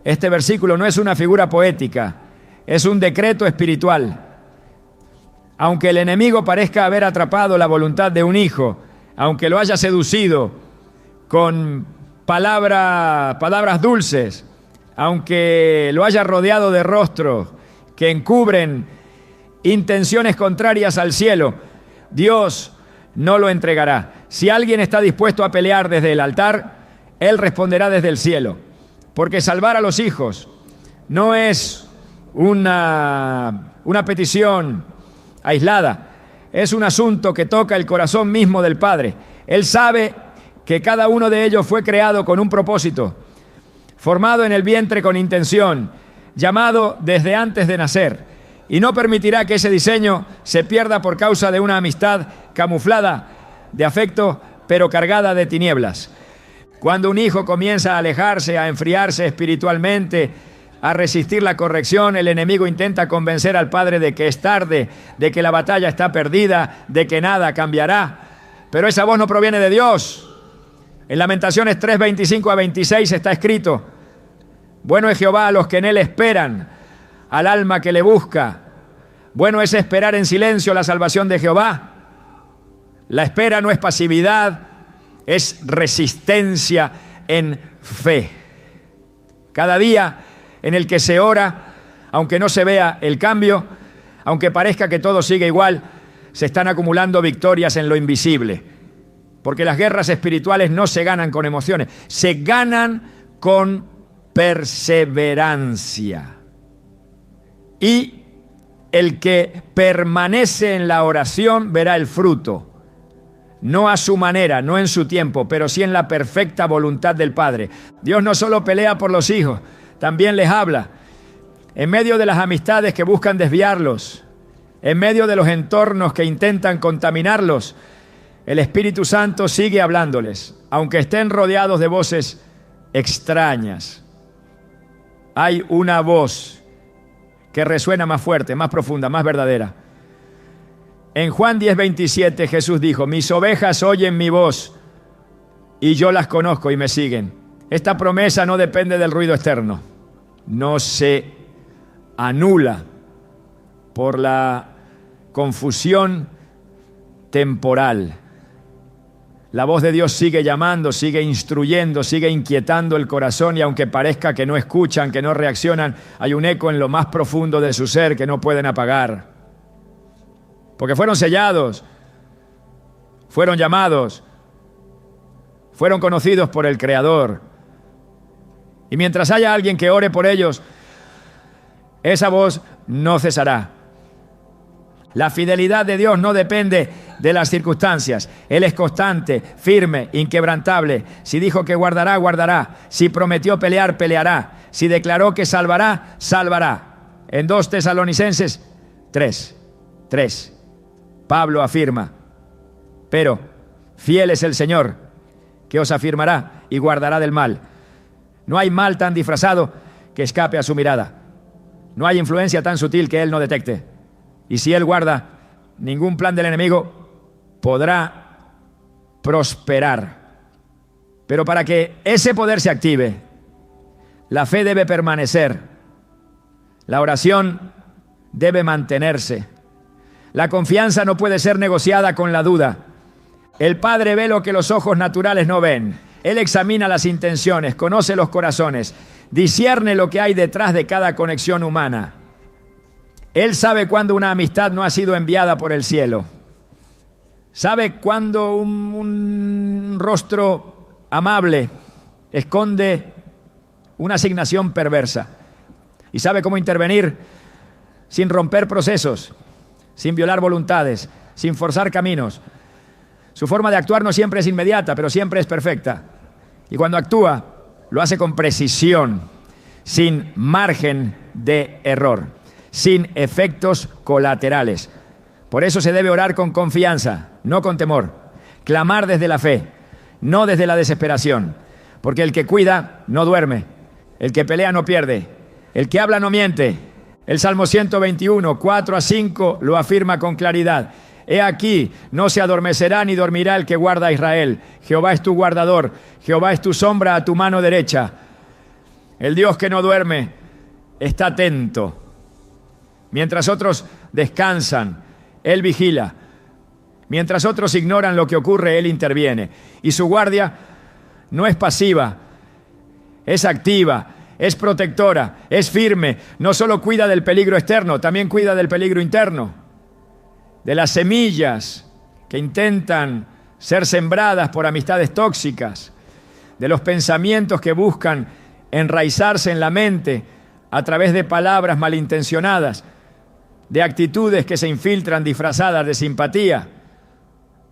Este versículo no es una figura poética, es un decreto espiritual. Aunque el enemigo parezca haber atrapado la voluntad de un hijo, aunque lo haya seducido con palabras dulces, aunque lo haya rodeado de rostros que encubren intenciones contrarias al cielo, Dios no lo entregará. Si alguien está dispuesto a pelear desde el altar, Él responderá desde el cielo. Porque salvar a los hijos no es una petición aislada, es un asunto que toca el corazón mismo del Padre. Él sabe que cada uno de ellos fue creado con un propósito, formado en el vientre con intención, llamado desde antes de nacer, y no permitirá que ese diseño se pierda por causa de una amistad camuflada de afecto, pero cargada de tinieblas. Cuando un hijo comienza a alejarse, a enfriarse espiritualmente, a resistir la corrección, el enemigo intenta convencer al padre de que es tarde, de que la batalla está perdida, de que nada cambiará. Pero esa voz no proviene de Dios. En Lamentaciones 3:25-26 está escrito: bueno es Jehová a los que en él esperan, al alma que le busca. Bueno es esperar en silencio la salvación de Jehová. La espera no es pasividad, es resistencia en fe. Cada día en el que se ora, aunque no se vea el cambio, aunque parezca que todo sigue igual, se están acumulando victorias en lo invisible. Porque las guerras espirituales no se ganan con emociones, se ganan con perseverancia. Y el que permanece en la oración verá el fruto. No a su manera, no en su tiempo, pero sí en la perfecta voluntad del Padre. Dios no solo pelea por los hijos, también les habla. En medio de las amistades que buscan desviarlos, en medio de los entornos que intentan contaminarlos, el Espíritu Santo sigue hablándoles, aunque estén rodeados de voces extrañas. Hay una voz que resuena más fuerte, más profunda, más verdadera. En Juan 10:27 Jesús dijo: mis ovejas oyen mi voz y yo las conozco y me siguen. Esta promesa no depende del ruido externo, no se anula por la confusión temporal. La voz de Dios sigue llamando, sigue instruyendo, sigue inquietando el corazón, y aunque parezca que no escuchan, que no reaccionan, hay un eco en lo más profundo de su ser que no pueden apagar. Porque fueron sellados, fueron llamados, fueron conocidos por el Creador. Y mientras haya alguien que ore por ellos, esa voz no cesará. La fidelidad de Dios no depende de las circunstancias. Él es constante, firme, inquebrantable. Si dijo que guardará, guardará. Si prometió pelear, peleará. Si declaró que salvará, salvará. En 2 Tesalonicenses 3, Pablo afirma: pero fiel es el Señor, que os afirmará y guardará del mal. No hay mal tan disfrazado que escape a su mirada. No hay influencia tan sutil que Él no detecte. Y si Él guarda, ningún plan del enemigo podrá prosperar. Pero para que ese poder se active, la fe debe permanecer. La oración debe mantenerse. La confianza no puede ser negociada con la duda. El Padre ve lo que los ojos naturales no ven. Él examina las intenciones, conoce los corazones, discierne lo que hay detrás de cada conexión humana. Él sabe cuándo una amistad no ha sido enviada por el cielo. Sabe cuándo un rostro amable esconde una asignación perversa. Y sabe cómo intervenir sin romper procesos, sin violar voluntades, sin forzar caminos. Su forma de actuar no siempre es inmediata, pero siempre es perfecta. Y cuando actúa, lo hace con precisión, sin margen de error, sin efectos colaterales. Por eso se debe orar con confianza, no con temor. Clamar desde la fe, no desde la desesperación. Porque el que cuida no duerme, el que pelea no pierde, el que habla no miente. El Salmo 121, 4-5 lo afirma con claridad. He aquí, no se adormecerá ni dormirá el que guarda a Israel. Jehová es tu guardador, Jehová es tu sombra a tu mano derecha. El Dios que no duerme está atento. Mientras otros descansan, Él vigila. Mientras otros ignoran lo que ocurre, Él interviene. Y su guardia no es pasiva, es activa, es protectora, es firme. No solo cuida del peligro externo, también cuida del peligro interno. De las semillas que intentan ser sembradas por amistades tóxicas, de los pensamientos que buscan enraizarse en la mente a través de palabras malintencionadas, de actitudes que se infiltran disfrazadas de simpatía.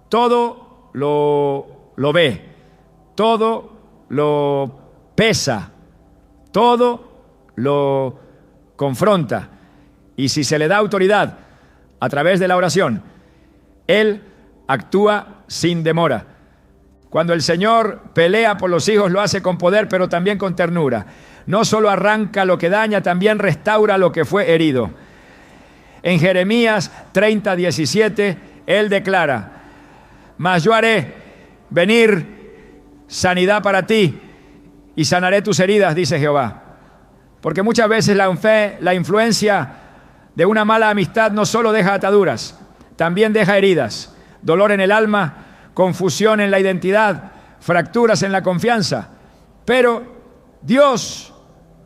Todo lo ve, todo lo pesa, todo lo confronta. Y si se le da autoridad a través de la oración, Él actúa sin demora. Cuando el Señor pelea por los hijos, lo hace con poder, pero también con ternura. No solo arranca lo que daña, también restaura lo que fue herido. En Jeremías 30:17, Él declara: mas yo haré venir sanidad para ti y sanaré tus heridas, dice Jehová. Porque muchas veces la influencia de una mala amistad no solo deja ataduras, también deja heridas, dolor en el alma, confusión en la identidad, fracturas en la confianza. Pero Dios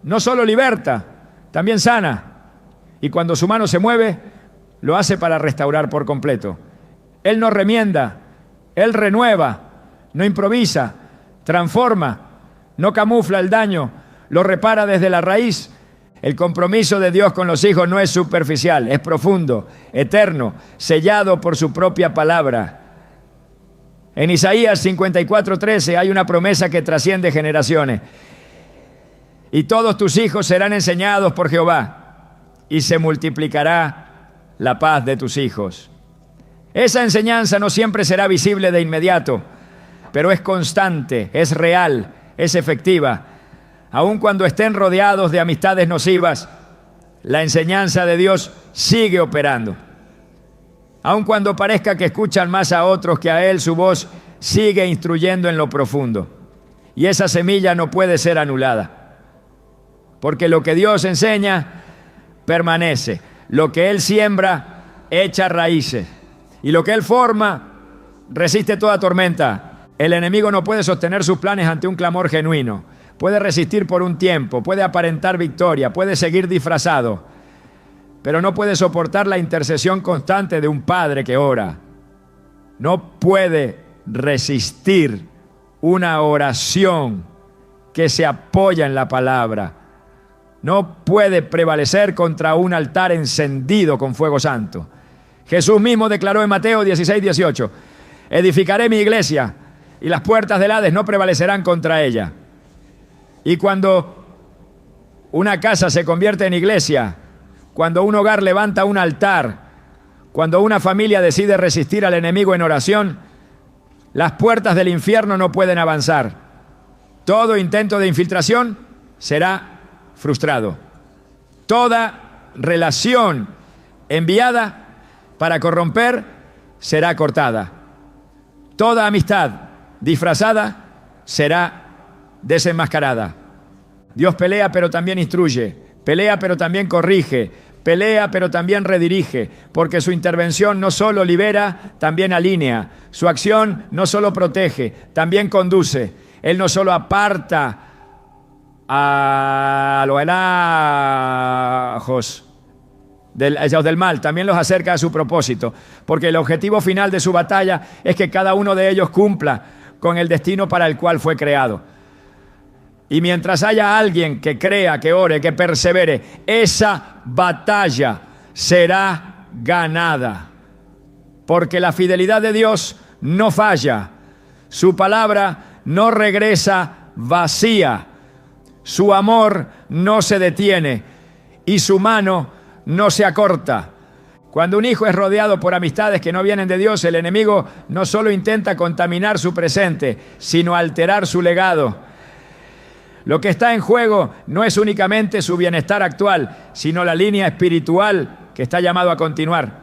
no solo liberta, también sana. Y cuando su mano se mueve, lo hace para restaurar por completo. Él no remienda, Él renueva, no improvisa, transforma, no camufla el daño, lo repara desde la raíz. El compromiso de Dios con los hijos no es superficial, es profundo, eterno, sellado por su propia palabra. En Isaías 54:13 hay una promesa que trasciende generaciones. Y todos tus hijos serán enseñados por Jehová, y se multiplicará la paz de tus hijos. Esa enseñanza no siempre será visible de inmediato, pero es constante, es real, es efectiva. Aun cuando estén rodeados de amistades nocivas, la enseñanza de Dios sigue operando. Aun cuando parezca que escuchan más a otros que a Él, su voz sigue instruyendo en lo profundo. Y esa semilla no puede ser anulada. Porque lo que Dios enseña permanece. Lo que Él siembra echa raíces. Y lo que Él forma resiste toda tormenta. El enemigo no puede sostener sus planes ante un clamor genuino. Puede resistir por un tiempo, puede aparentar victoria, puede seguir disfrazado, pero no puede soportar la intercesión constante de un padre que ora. No puede resistir una oración que se apoya en la palabra no puede prevalecer contra un altar encendido con fuego santo. Jesús mismo declaró en Mateo 16:18: edificaré mi iglesia y las puertas del Hades no prevalecerán contra ella. Y cuando una casa se convierte en iglesia, cuando un hogar levanta un altar, cuando una familia decide resistir al enemigo en oración, las puertas del infierno no pueden avanzar. Todo intento de infiltración será frustrado. Toda relación enviada para corromper será cortada. Toda amistad disfrazada será desenmascarada. Dios pelea pero también instruye, pelea pero también corrige, pelea pero también redirige, porque su intervención no solo libera, también alinea. Su acción no solo protege, también conduce. Él no solo aparta a los enajos del mal, también los acerca a su propósito, porque el objetivo final de su batalla es que cada uno de ellos cumpla con el destino para el cual fue creado. Y mientras haya alguien que crea, que ore, que persevere, esa batalla será ganada. Porque la fidelidad de Dios no falla. Su palabra no regresa vacía. Su amor no se detiene. Y su mano no se acorta. Cuando un hijo es rodeado por amistades que no vienen de Dios, el enemigo no solo intenta contaminar su presente, sino alterar su legado. Lo que está en juego no es únicamente su bienestar actual, sino la línea espiritual que está llamado a continuar.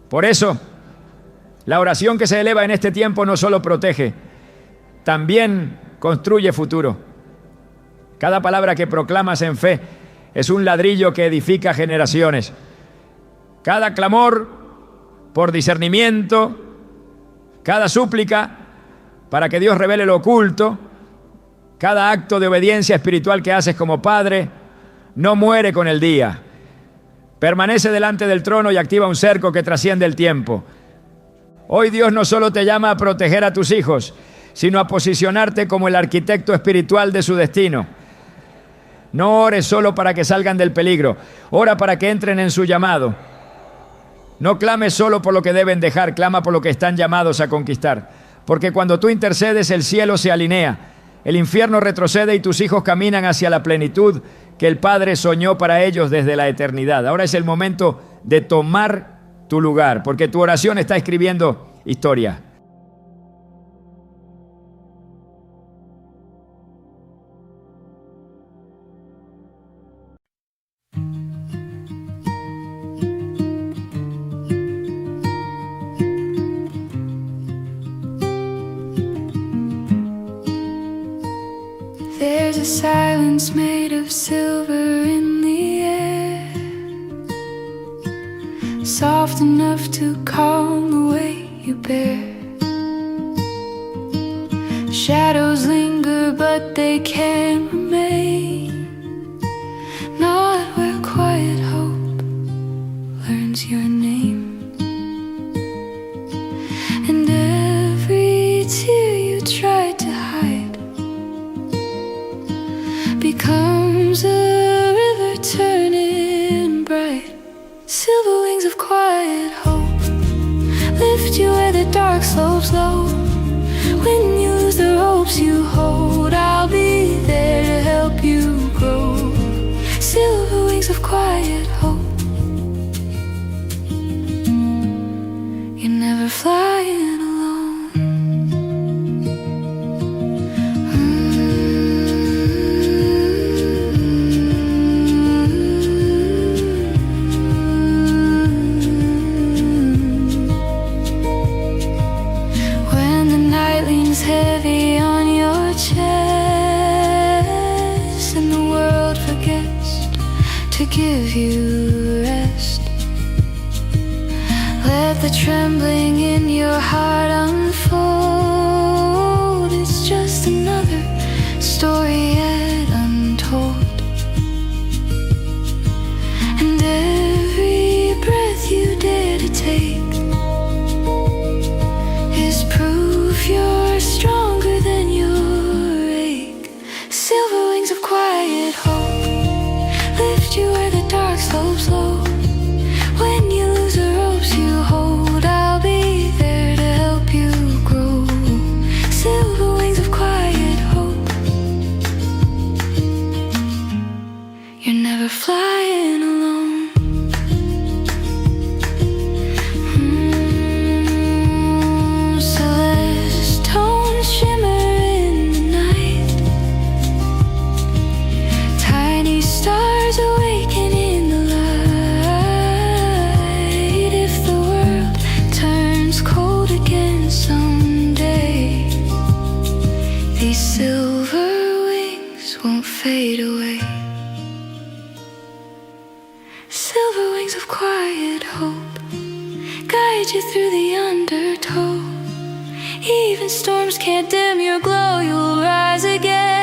Por eso, la oración que se eleva en este tiempo no solo protege, también construye futuro. Cada palabra que proclamas en fe es un ladrillo que edifica generaciones. Cada clamor por discernimiento, cada súplica para que Dios revele lo oculto, cada acto de obediencia espiritual que haces como padre, no muere con el día. Permanece delante del trono y activa un cerco que trasciende el tiempo. Hoy Dios no solo te llama a proteger a tus hijos, sino a posicionarte como el arquitecto espiritual de su destino. No ores solo para que salgan del peligro, ora para que entren en su llamado. No clames solo por lo que deben dejar, clama por lo que están llamados a conquistar. Porque cuando tú intercedes, el cielo se alinea. El infierno retrocede y tus hijos caminan hacia la plenitud que el Padre soñó para ellos desde la eternidad. Ahora es el momento de tomar tu lugar, porque tu oración está escribiendo historia. There's a silence made of silver in the air, soft enough to calm the weight you bear. Shadows linger but they can't remain, not where quiet hope learns your name. And every tear you tried to hide becomes a river turning bright. Silver wings of quiet hope lift you where the dark slopes low. When you lose the ropes you hold, I'll be there to help you grow. Silver wings of quiet hope. You're never flying alone. Heavy on your chest and the world forgets to give you rest. Let the trembling in your heart unfold. It's just another story yet untold. And every breath you dare to take is proof you're stronger than your ache. fade away. Silver wings of quiet hope guide you through the undertow. Even storms can't dim your glow, you'll rise again.